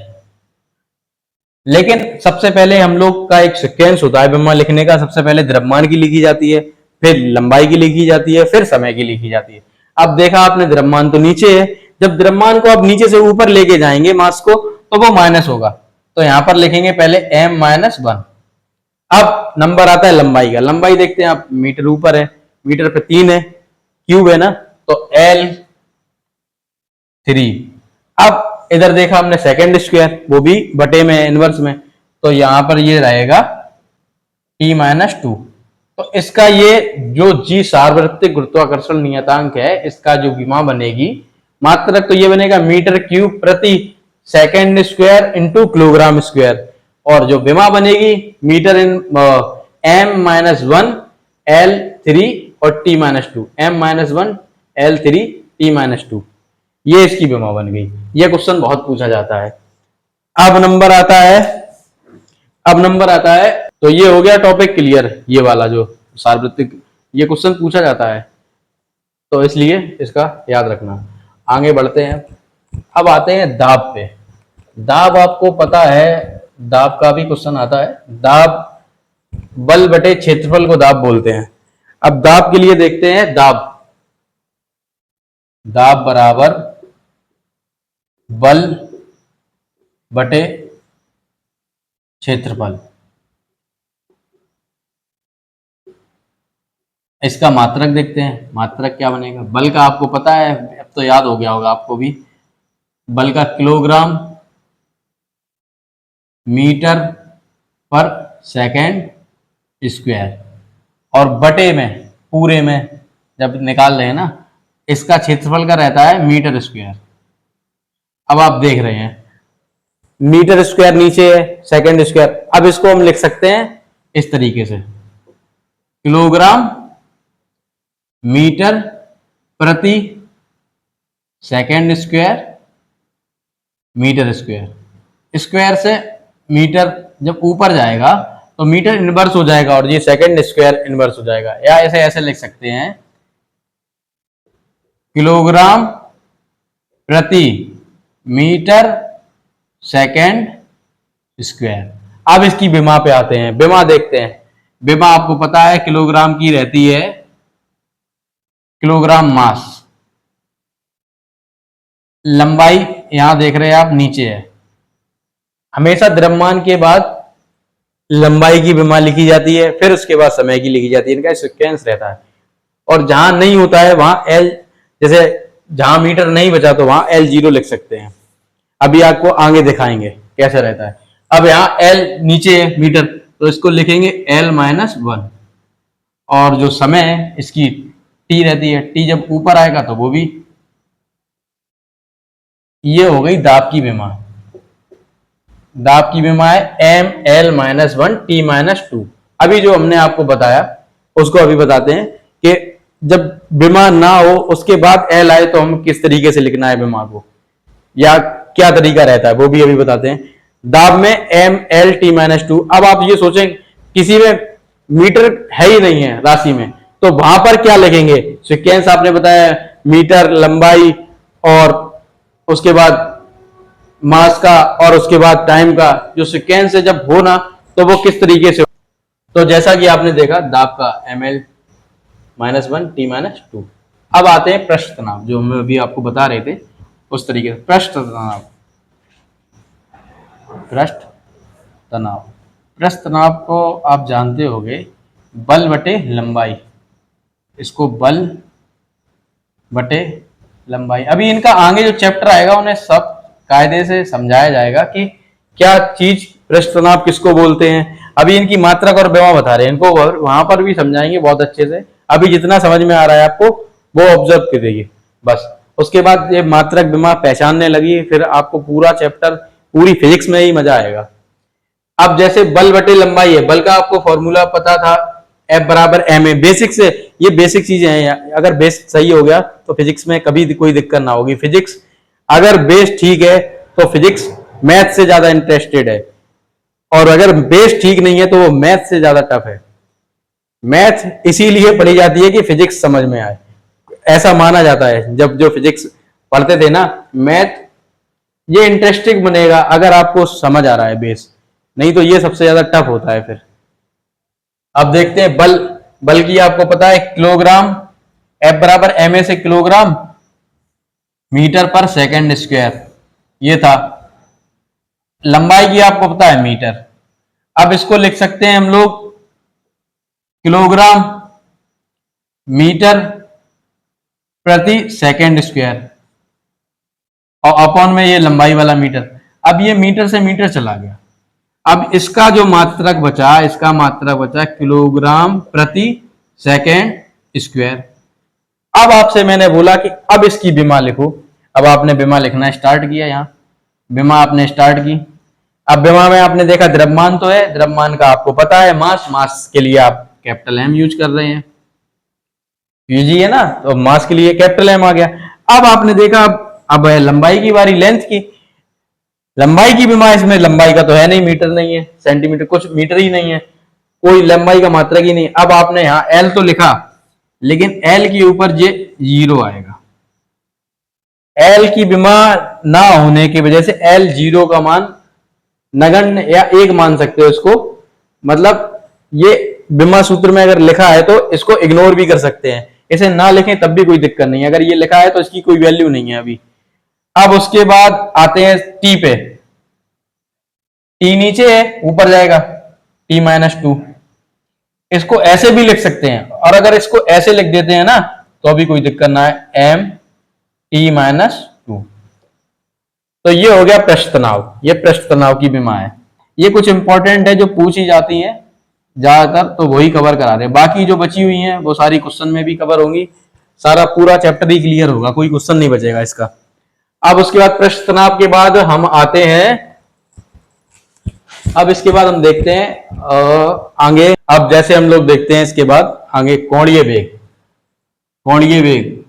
लेकिन सबसे पहले हम लोग का एक सीक्वेंस होता है विमा लिखने का, सबसे पहले द्रव्यमान की लिखी जाती है, फिर लंबाई की लिखी जाती है, फिर समय की लिखी जाती है। अब देखा आपने द्रव्यमान तो नीचे है, जब द्रव्यमान को आप नीचे से ऊपर लेके जाएंगे मास को, तो वो माइनस होगा, तो यहां पर लिखेंगे पहले m-1। अब नंबर आता है लंबाई का, लंबाई देखते हैं आप, मीटर ऊपर है, मीटर पे 3 है, क्यूब है ना, तो L3। अब इधर देखा हमने सेकेंड स्क्वायर, वो भी बटे में इनवर्स में, तो यहां पर ये रहेगा t-2। तो इसका ये जो जी सार्वत्रिक गुरुत्वाकर्षण नियतांक है, इसका जो विमा बनेगी, मात्रक तो ये बनेगा मीटर क्यूब प्रति second square into kilogram square, और जो विमा बनेगी मीटर इन m-1 L3 और t-2, m-1 L3 t-2, ये इसकी विमा बन गई। ये क्वेश्चन बहुत पूछा जाता है। अब नंबर आता है, अब नंबर आता है, तो ये हो गया टॉपिक क्लियर, ये वाला जो सार्वत्रिक, ये क्वेश्चन पूछा जाता है, तो इसलिए इसका याद रखना। आगे बढ़ते हैं, अब आते हैं दाब पे। दाब आपको पता है, दाब का भी क्वेश्चन आता है। दाब बल बटे क्षेत्रफल को दाब बोलते हैं। अब दाब के लिए देखते हैं, दाब, दाब बराबर बल बटे क्षेत्रफल, इसका मात्रक देखते हैं। मात्रक क्या बनेगा, बल का आपको पता है, अब तो याद हो गया होगा आपको भी, बल का किलोग्राम मीटर पर सेकेंड स्क्वायर, और बटे में, पूरे में जब निकाल रहे हैं ना, इसका क्षेत्रफल का रहता है मीटर स्क्वायर। अब आप देख रहे हैं मीटर स्क्वायर नीचे है, सेकेंड स्क्वायर, अब इसको हम लिख सकते हैं इस तरीके से, किलोग्राम मीटर प्रति second square metre square. Square से मीटर जब ऊपर जाएगा तो मीटर इनवर्स हो जाएगा और ये सेकंड स्क्वायर इनवर्स हो जाएगा, या ऐसे ऐसे लिख सकते हैं, किलोग्राम प्रति मीटर सेकंड स्क्वायर। अब इसकी विमा पे आते हैं, विमा देखते हैं। विमा आपको पता है किलोग्राम की रहती है, किलोग्राम मास। लंबाई यहां देख रहे हैं आप, नीचे है। हमेशा द्रव्यमान के बाद लंबाई की विमा लिखी जाती है, फिर उसके बाद समय की लिखी जाती है, इनका सीक्वेंस रहता है। और जहां नहीं होता है वहां एल, जैसे जहां मीटर नहीं बचा तो वहां एल जीरो लिख सकते हैं। अभी आपको आगे दिखाएंगे कैसे रहता है। अब यहाँ एल नीचे है मीटर, तो इसको लिखेंगे एल माइनस वन, और जो समय है इसकी टी रहती है, टी जब ऊपर आएगा तो वो भी। ये हो गई दाब की विमा। दाब की विमा है M L minus one T minus two. अभी जो हमने आपको बताया उसको अभी बताते हैं कि जब विमा ना हो उसके बाद एल आए तो हम किस तरीके से लिखना है विमा को, या क्या तरीका रहता है वो भी अभी बताते हैं। दाब में M L T minus two. अब आप ये सोचें किसी में मीटर है ही नहीं है राशि में, तो वहां पर क्या लिखेंगे? सीक्वेंस आपने बताया, मीटर, लंबाई, और उसके बाद मास का, और उसके बाद टाइम का जो सीक्वेंस है जब हो ना, तो वो किस तरीके से हो। तो जैसा कि आपने देखा दाब का M L minus one T minus two. अब आते हैं पृष्ठ तनाव, जो हम अभी आपको बता रहे थे उस तरीके से। पृष्ठ तनाव, पृष्ठ तनाव, पृष्ठ तनाव को आप जानते होंगे, बल बटे लंबाई। इसको बल बटे लंबाई। अभी इनका आगे जो चैप्टर आएगा उन्हें सब कायदे से समझाया जाएगा कि क्या चीज पृष्ठ तनाव किसको बोलते हैं। अभी इनकी मात्रक और विमा बता रहे हैं, इनको वहां पर भी समझाएंगे बहुत अच्छे से। अभी जितना समझ में आ रहा है आपको वो ऑब्जर्व करिए बस। उसके बाद ये मात्रक विमा पहचानने लगी, फिर आपको पूरा चैप्टर, पूरी फिजिक्स में ही मजा आएगा। अब जैसे बल बटे लंबाई है, बल का आपको फॉर्मूला पता था, एफ बराबर एम ए, बेसिक से। ये बेसिक चीजें हैं, अगर बेस सही हो गया तो फिजिक्स में कभी कोई दिक्कत ना होगी। फिजिक्स अगर बेस ठीक है तो फिजिक्स मैथ से ज्यादा इंटरेस्टेड है, और अगर बेस ठीक नहीं है तो वो मैथ से ज्यादा टफ है। मैथ इसीलिए पढ़ी जाती है कि फिजिक्स समझ में आए, ऐसा माना जाता है। जब जो फिजिक्स पढ़ते थे ना, मैथ ये इंटरेस्टिंग बनेगा अगर आपको समझ आ रहा है बेस, नहीं तो ये सबसे ज्यादा टफ होता है फिर। अब देखते हैं बल। बल की आपको पता है किलोग्राम, एफ बराबर एम ए से किलोग्राम मीटर पर सेकंड स्क्वायर, ये था। लंबाई की आपको पता है मीटर। अब इसको लिख सकते हैं हम लोग किलोग्राम मीटर प्रति सेकंड स्क्वायर, और अपॉन में ये लंबाई वाला मीटर। अब ये मीटर से मीटर चला गया। अब इसका जो मात्रक बचा, इसका मात्रक बचा किलोग्राम प्रति सेकेंड स्क्वायर। अब आपसे मैंने बोला कि अब इसकी विमा लिखो। अब आपने विमा लिखना स्टार्ट किया, यहाँ विमा आपने स्टार्ट की। अब विमा में आपने देखा द्रव्यमान तो है, द्रव्यमान का आपको पता है मास, मास के लिए आप कैपिटल एम यूज कर रहे हैं, यूजी है ना, तो मास के लिए कैपिटल एम आ गया। अब आपने देखा, अब है लंबाई की बारी, लेंथ की। लंबाई की विमा, इसमें लंबाई का तो है नहीं, मीटर नहीं है, सेंटीमीटर, कुछ मीटर ही नहीं है, कोई लंबाई का मात्रक ही नहीं। अब आपने यहाँ एल तो लिखा, लेकिन एल के ऊपर ये जीरो आएगा। एल की विमा ना होने की वजह से एल जीरो का मान नगण्य या एक मान सकते हो इसको। मतलब ये विमा सूत्र में अगर लिखा है तो इसको इग्नोर भी कर सकते हैं, इसे ना लिखें तब भी कोई दिक्कत नहीं है। अगर ये लिखा है तो इसकी कोई वैल्यू नहीं है अभी। अब उसके बाद आते हैं टी पे। टी नीचे है, ऊपर जाएगा टी माइनस टू। इसको ऐसे भी लिख सकते हैं, और अगर इसको ऐसे लिख देते हैं ना तो अभी कोई दिक्कत ना है, एम टी माइनस टू। तो ये हो गया पृष्ठ तनाव, ये पृष्ठ तनाव की विमा है। ये कुछ इंपॉर्टेंट है जो पूछी जाती है ज्यादातर, तो वही कवर करा रहे हैं। बाकी जो बची हुई हैं वो सारी क्वेश्चन में भी कवर होंगी, सारा पूरा चैप्टर ही क्लियर होगा, कोई क्वेश्चन नहीं बचेगा इसका। अब उसके बाद पृष्ठ तनाव के बाद हम आते हैं, अब इसके बाद हम देखते हैं आगे। अब जैसे हम लोग देखते हैं इसके बाद आगे कोणीय वेग। कोणीय वेग,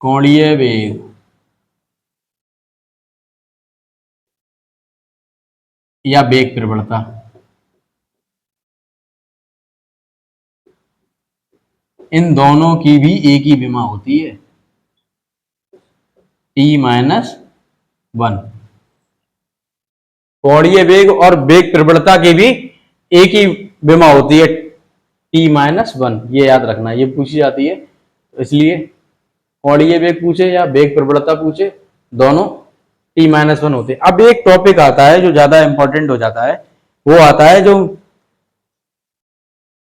कोणीय वेग या वेग प्रवणता। इन दोनों की भी एक ही विमा होती है, T-1। कोणीय वेग और वेग प्रवणता की भी एक ही विमा होती है, T-1। ये याद रखना, ये पूछी जाती है, इसलिए कोणीय वेग पूछे या वेग प्रवणता पूछे, दोनों T-1 होते हैं। अब एक टॉपिक आता है जो ज्यादा इंपॉर्टेंट हो जाता है, वो आता है जो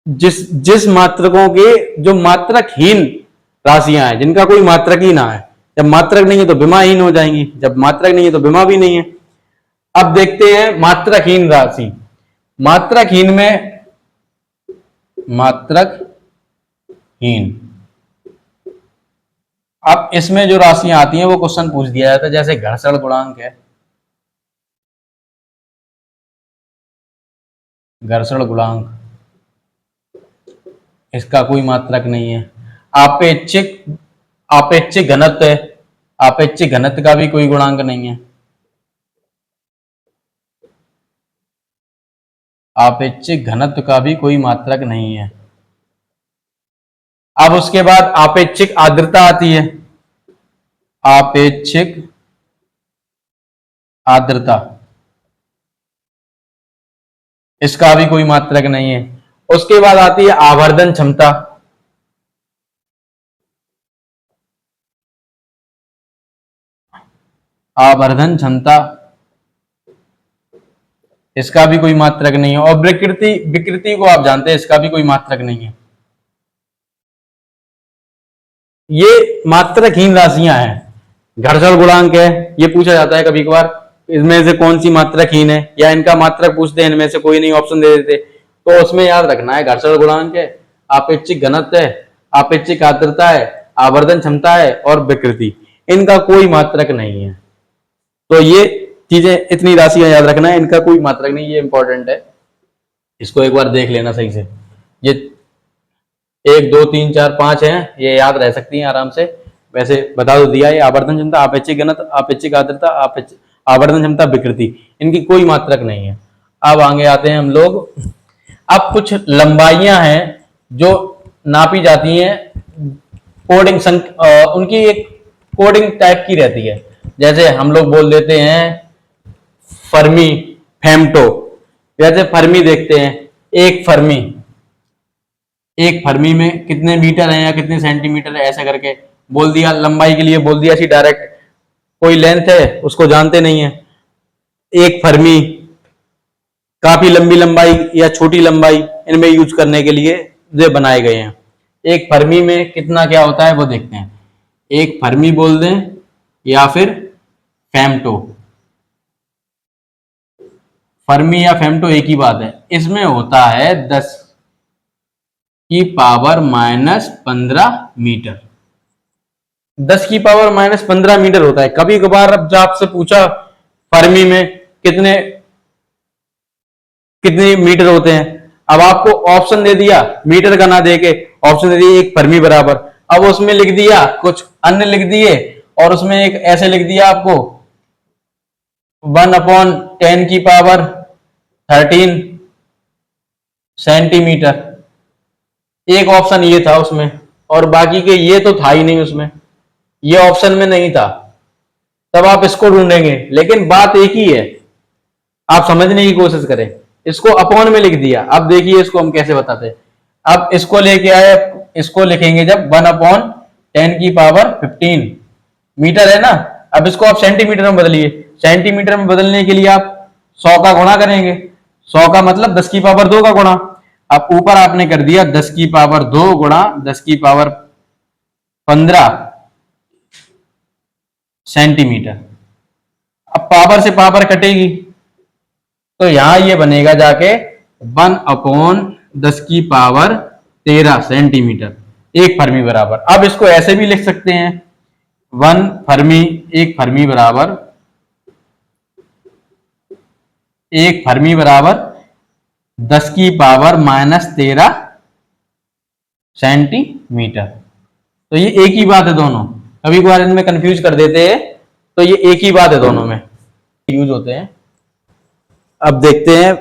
जिस जिस मात्रकों के जो मात्रकहीन राशियां हैं, जिनका कोई मात्रक ही ना है। जब मात्रक नहीं है तो विमाहीन हो जाएंगी, जब मात्रक नहीं है तो विमा भी नहीं है। अब देखते हैं मात्रकहीन राशि। मात्रकहीन में मात्रकहीन, अब इसमें जो राशियां आती हैं वो क्वेश्चन पूछ दिया जाता है, जैसे घर्षण गुणांक है, घर्षण गुणांक, इसका कोई मात्रक नहीं है। आपेक्षिक आपेक्षिक घनत्व है, आपेक्षिक घनत्व का भी कोई गुणांक नहीं है। आपेक्षिक घनत्व का भी कोई मात्रक नहीं है। अब उसके बाद आपेक्षिक आर्द्रता आती है, आपेक्षिक आर्द्रता, इसका भी कोई मात्रक नहीं है। उसके बाद आती है आवर्धन क्षमता, आवर्धन क्षमता, इसका भी कोई मात्रक नहीं है। और विकृति, विकृति को आप जानते हैं, इसका भी कोई मात्रक नहीं है। ये मात्रकहीन राशियां हैं। घर्षण गुणांक है, ये पूछा जाता है कभी कभार, इसमें से कौन सी मात्रकहीन है, या इनका मात्रक पूछते हैं, इनमें से कोई नहीं, ऑप्शन दे देते, तो उसमें याद रखना है घर्षण गुणांक है, आपेक्षिक घनत्व है, आपेक्षिक आर्द्रता है, आवर्धन क्षमता है और विकृति, इनका कोई मात्रक नहीं है। तो ये चीजें, इतनी राशियां याद रखना है, इनका कोई मात्रक नहीं, ये इंपॉर्टेंट है, इसको एक बार देख लेना सही से। ये 1 2 3 4 5 हैं, ये याद रह सकती हैं आराम से। वैसे बता दो दिया, ये आवर्धन क्षमता, आपेक्षिक घनत्व, आपेक्षिक आर्द्रता, आवर्धन क्षमता, विकृति, इनकी कोई मात्रक नहीं है। अब आगे आते हैं हम लोग। अब कुछ लंबाइयां हैं जो नापी जाती हैं, कोडिंग उनकी एक कोडिंग टाइप की रहती है। जैसे हम लोग बोल देते हैं फर्मी, फेमटो। जैसे फर्मी देखते हैं, एक फर्मी, एक फर्मी में कितने मीटर है या कितने सेंटीमीटर है, ऐसा करके बोल दिया, लंबाई के लिए बोल दिया ऐसी डायरेक्ट, कोई लेंथ है उसको जानते नहीं है। एक फर्मी, काफी लंबी लंबाई या छोटी लंबाई, इनमें यूज करने के लिए ये बनाए गए हैं। एक फर्मी में कितना क्या होता है वो देखते हैं। एक फर्मी बोल दें या फिर फेमटो, फर्मी या फेमटो एक ही बात है। इसमें होता है 10⁻⁻15 मीटर, 10⁻⁻15 मीटर होता है। कभी कभार अब जब आपसे पूछा फर्मी में कितने कितने मीटर होते हैं, अब आपको ऑप्शन दे दिया, मीटर का ना देके ऑप्शन दे दिया एक फर्मी बराबर, अब उसमें लिख दिया कुछ अन्य लिख दिए, और उसमें एक ऐसे लिख दिया आपको 1/10⁻13 सेंटीमीटर। एक ऑप्शन ये था उसमें, और बाकी के ये तो था ही नहीं उसमें, ये ऑप्शन में नहीं था, तब आप इसको ढूंढेंगे। लेकिन बात एक ही है, आप समझने की कोशिश करें। इसको अपॉन में लिख दिया, अब देखिए इसको हम कैसे बताते हैं। अब इसको लेके आए, इसको लिखेंगे जब 1/10⁻15 मीटर है ना, अब इसको आप सेंटीमीटर में बदलिए। सेंटीमीटर में बदलने के लिए आप 100 का गुणा करेंगे, 100 का मतलब 10⁻2 का गुणा। अब ऊपर आपने कर दिया 10⁻2 गुणा 10⁻15 सेंटीमीटर। अब पावर से पावर कटेगी, तो यहां ये बनेगा जाके 1/10⁻13 सेंटीमीटर, एक फर्मी बराबर। अब इसको ऐसे भी लिख सकते हैं, 1 फर्मी, एक फर्मी बराबर, एक फर्मी बराबर 10⁻⁻13 सेंटीमीटर। तो ये एक ही बात है दोनों, कभी कभार इनमें कंफ्यूज कर देते हैं, तो ये एक ही बात है, दोनों में यूज होते हैं। अब देखते हैं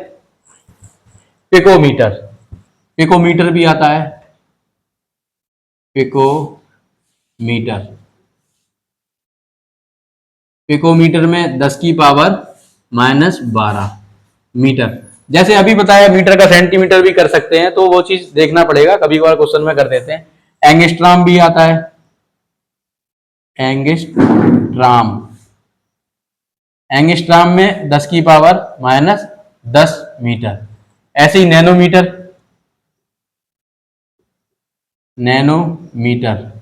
पिकोमीटर, पिकोमीटर भी आता है, पिकोमीटर। पिकोमीटर में 10⁻⁻12 मीटर। जैसे अभी बताया मीटर का सेंटीमीटर भी कर सकते हैं, तो वो चीज देखना पड़ेगा, कभी कभार क्वेश्चन में कर देते हैं। एंगस्ट्राम भी आता है, एंगस्ट्राम। एंगस्ट्राम में 10⁻⁻10 मीटर। ऐसे ही नैनोमीटर, नैनोमीटर,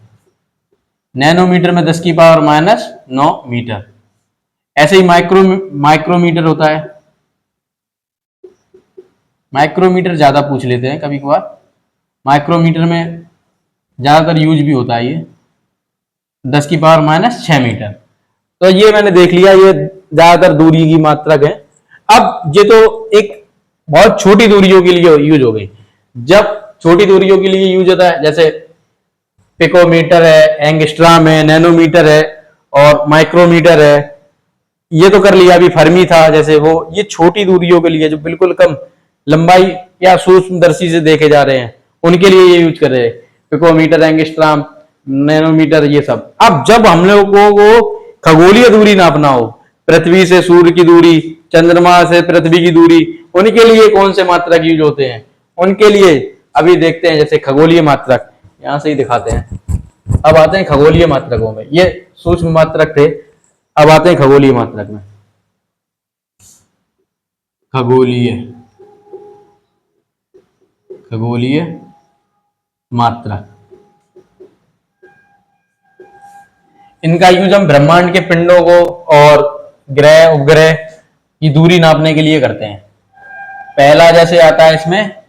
नैनोमीटर में 10⁻⁹ मीटर। ऐसे ही माइक्रोमीटर होता है। माइक्रोमीटर ज्यादा पूछ लेते हैं कभी कभार, माइक्रोमीटर में ज्यादातर यूज भी होता है ये, 10⁻⁶ मीटर। तो ये मैंने देख लिया, ये ज्यादातर दूरी की मात्रक है। अब ये तो एक बहुत छोटी दूरियों के लिए यूज हो गई। जब छोटी दूरियों के लिए यूज होता है, जैसे पिकोमीटर है, एंगस्ट्राम है, नैनोमीटर है और माइक्रोमीटर है, ये तो कर लिया। अभी फर्मी था, जैसे वो, ये छोटी दूरियों के लिए जो बिल्कुल कम लंबाई या सूक्ष्मदर्शी से देखे जा रहे हैं, उनके लिए ये यूज कर रहे हैं, पिकोमीटर, एंगस्ट्राम, नैनोमीटर, ये सब। अब जब हम लोग को खगोलीय दूरी नापना हो, पृथ्वी से सूर्य की दूरी, चंद्रमा से पृथ्वी की दूरी, उनके लिए कौन से मात्रक यूज होते हैं, उनके लिए अभी देखते हैं। जैसे खगोलीय मात्रक, यहां से ही दिखाते हैं। अब आते हैं खगोलीय मात्रकों में, ये सूक्ष्म मात्रक थे, अब आते हैं खगोलीय मात्रक में। खगोलीय, खगोलीय मात्रक, इनका यूज हम ब्रह्मांड के पिंडों को और ग्रह उपग्रह की दूरी नापने के लिए करते हैं। पहला जैसे आता है इसमें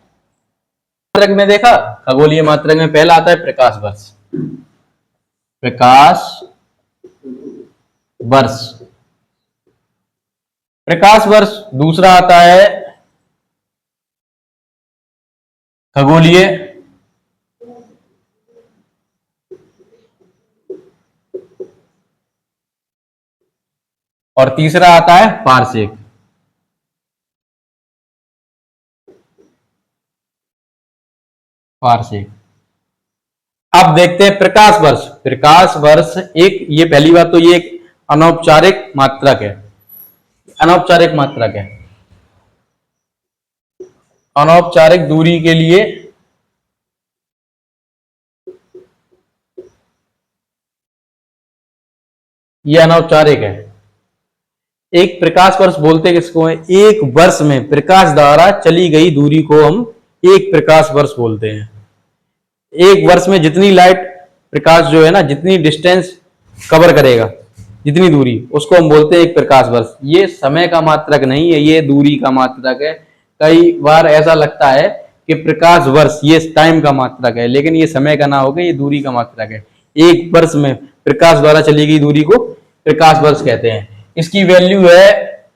मात्रक में देखा, खगोलीय मात्रक में पहला आता है प्रकाश वर्ष। प्रकाश वर्ष, प्रकाश वर्ष। दूसरा आता है खगोलीय और तीसरा आता है पारसेक। पारसेक। अब देखते हैं प्रकाश वर्ष। प्रकाश वर्ष एक, ये पहली बात तो ये एक अनौपचारिक मात्रक है, अनौपचारिक मात्रक है। अनौपचारिक दूरी के लिए ये अनौपचारिक है। एक प्रकाश वर्ष बोलते किसको है, एक वर्ष में प्रकाश द्वारा चली गई दूरी को हम एक प्रकाश वर्ष बोलते हैं। एक वर्ष में जितनी लाइट, प्रकाश जो है ना, जितनी डिस्टेंस कवर करेगा, जितनी दूरी, उसको हम बोलते हैं एक प्रकाश वर्ष। ये समय का मात्रक नहीं है, ये दूरी का मात्रक है। कई बार ऐसा लगता है कि प्रकाश वर्ष ये टाइम का मात्रक है, लेकिन ये समय का ना होकर ये दूरी का मात्रक है। एक वर्ष में प्रकाश द्वारा चली गई दूरी को प्रकाश वर्ष कहते हैं। इसकी वैल्यू है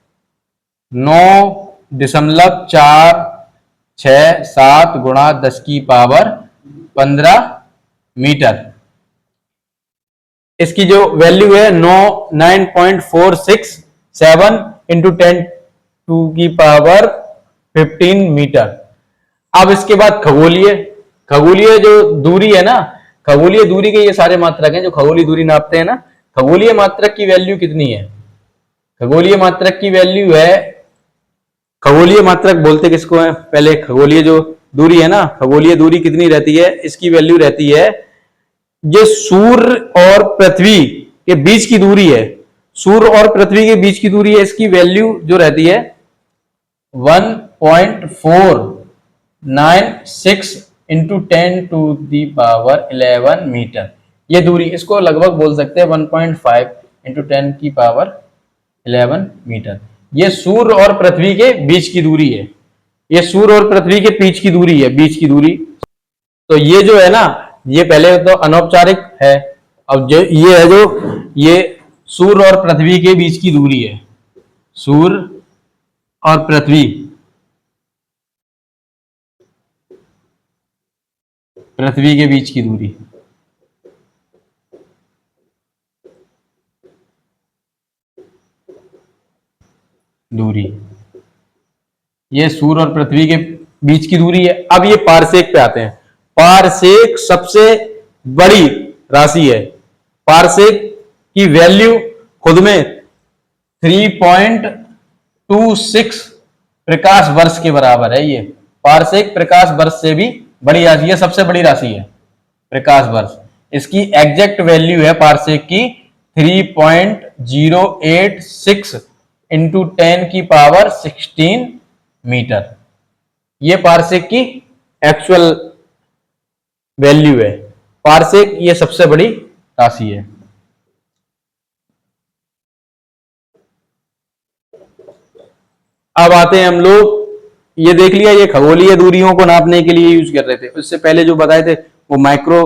9.467 गुणा 10⁻15 मीटर। इसकी जो वैल्यू है 9.467 इंटू 10⁻15 मीटर। अब इसके बाद खगोलीय, खगोलीय जो दूरी है ना, खगोलीय दूरी के ये सारे मात्रक हैं जो खगोलीय दूरी नापते हैं ना। खगोलीय मात्रक की वैल्यू कितनी है, खगोलीय मात्रक की वैल्यू है, खगोलीय मात्रक बोलते किसको है, पहले खगोलीय जो दूरी है ना, खगोलीय दूरी कितनी रहती है, इसकी वैल्यू रहती है, ये सूर्य और पृथ्वी के बीच की दूरी है, सूर्य और पृथ्वी के बीच की दूरी है, इसकी वैल्यू जो रहती है 1.496 इंटू 10⁻11 मीटर। ये दूरी, इसको लगभग बोल सकते हैं 1.5 इंटू 10⁻11 मीटर। ये सूर्य और पृथ्वी के बीच की दूरी है, ये सूर्य और पृथ्वी के बीच की दूरी है, बीच की दूरी। तो ये जो है ना, ये पहले तो अनौपचारिक है। अब जो ये है, जो ये सूर्य और पृथ्वी के बीच की दूरी है, सूर्य और पृथ्वी, पृथ्वी के बीच की दूरी, दूरी, ये सूर्य और पृथ्वी के बीच की दूरी है। अब ये पारसेक पे आते हैं। पारसेक सबसे बड़ी राशि है। पारसेक की वैल्यू खुद में 3.26 प्रकाश वर्ष के बराबर है। ये पारसेक प्रकाश वर्ष से भी बड़ी राशि है, सबसे बड़ी राशि है प्रकाश वर्ष। इसकी एग्जैक्ट वैल्यू है पारसेक की 3.086 इंटू 10⁻16 मीटर। ये पारसेक की एक्चुअल वैल्यू है। पारसेक ये सबसे बड़ी राशि है। अब आते हैं हम लोग, ये देख लिया, ये खगोलीय दूरियों को नापने के लिए यूज कर रहे थे। उससे पहले जो बताए थे वो माइक्रो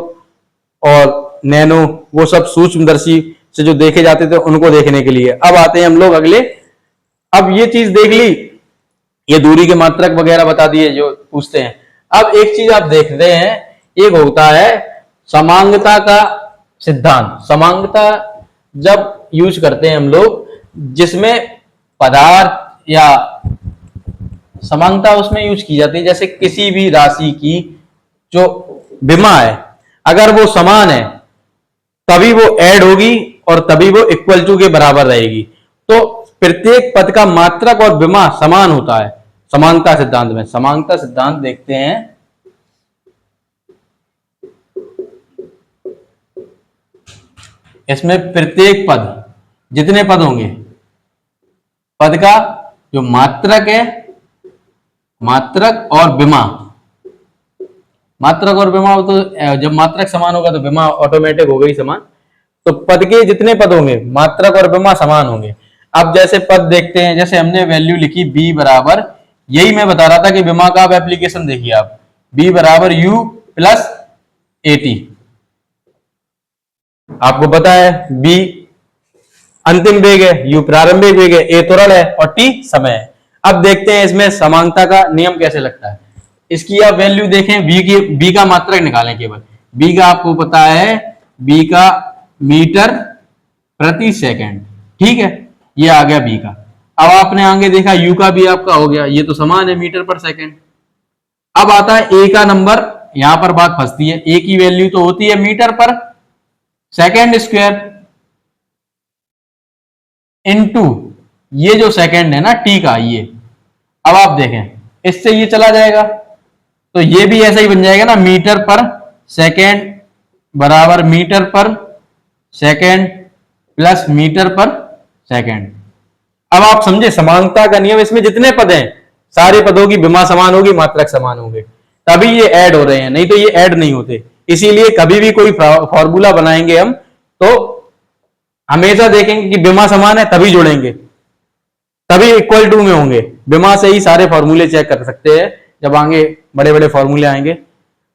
और नैनो, वो सब सूक्ष्मदर्शी से जो देखे जाते थे उनको देखने के लिए। अब आते हैं हम लोग अगले। अब ये चीज देख ली, ये दूरी के मात्रक वगैरह बता दिए जो पूछते हैं। अब एक चीज आप देखते हैं, एक होता है समांगता का सिद्धांत। समांगता जब यूज करते हैं हम लोग, जिसमें पदार्थ या समांगता उसमें यूज की जाती है, जैसे किसी भी राशि की जो विमा है, अगर वो समान है तभी वो ऐड होगी और तभी वो इक्वल टू के बराबर रहेगी। तो प्रत्येक पद का मात्रक और विमा समान होता है समांगता सिद्धांत में। समांगता सिद्धांत देखते हैं, इसमें प्रत्येक पद, जितने पद होंगे, पद का जो मात्रक है, मात्रक और विमा, मात्रक और विमा, तो जब मात्रक समान होगा तो विमा ऑटोमेटिक हो गई समान। तो पद के जितने पद होंगे मात्रक और विमा समान होंगे। अब जैसे पद देखते हैं, जैसे हमने वैल्यू लिखी b बराबर, यही मैं बता रहा था कि विमा का आप एप्लीकेशन देखिए आप, b बराबर u प्लस AT। आपको पता है b अंतिम वेग है, u प्रारंभिक वेग है, a त्वरण है और t समय है। अब देखते हैं इसमें समांगता का नियम कैसे लगता है। इसकी आप वैल्यू देखें, b का मात्रक निकालें केवल। b का आपको पता है, b का मीटर प्रति सेकंड, ठीक है, ये आ गया b का। अब आपने आगे देखा u का भी आपका हो गया, ये तो समान है मीटर पर सेकंड। अब आता है a का नंबर, यहां पर बात फंसती है। a की वैल्यू तो होती है मीटर पर सेकंड स्क्वायर इनटू ये जो सेकंड है ना t का, ये अब आप देखें इससे ये चला जाएगा तो ये भी ऐसा ही बन जाएगा ना, मीटर पर सेकंड बराबर मीटर पर सेकंड प्लस मीटर पर सेकंड। अब आप समझे समांगता का नियम, इसमें जितने पद हैं सारे पदों की विमा समान होगी, मात्रक समान होंगे, तभी ये ऐड हो रहे हैं, नहीं तो ये ऐड नहीं होते। इसीलिए कभी भी कोई फॉर्मूला बनाएंगे हम तो हमेशा देखेंगे कि विमा समान है तभी जोड़ेंगे, तभी इक्वल टू में होंगे। विमा से ही सारे फॉर्मूले चेक कर सकते हैं जब आगे बड़े बड़े फॉर्मूले आएंगे।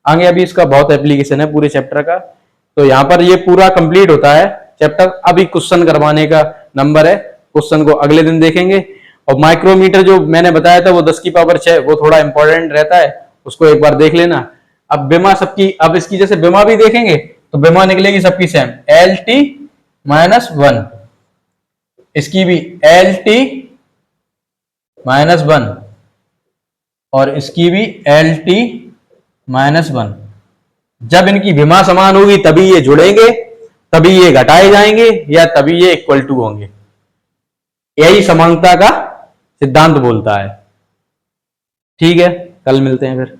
आगे अभी इसका बहुत एप्लीकेशन है पूरे चैप्टर का, तो यहाँ पर ये पूरा कंप्लीट होता है चैप्टर। अभी क्वेश्चन करवाने का नंबर है, क्वेश्चन को अगले दिन देखेंगे। और माइक्रोमीटर जो मैंने बताया था वो 10 की पावर 6, वो थोड़ा इंपॉर्टेंट रहता है, उसको एक बार देख लेना। अब विमा सबकी, अब इसकी जैसे विमा भी देखेंगे तो विमा निकलेगी सबकी सेम, LT-1, इसकी भी LT-1 और इसकी भी LT-1। जब इनकी विमा समान होगी तभी ये जुड़ेंगे, तभी ये घटाए जाएंगे या तभी ये इक्वल टू होंगे। यही समांगता का सिद्धांत बोलता है। ठीक है, कल मिलते हैं फिर।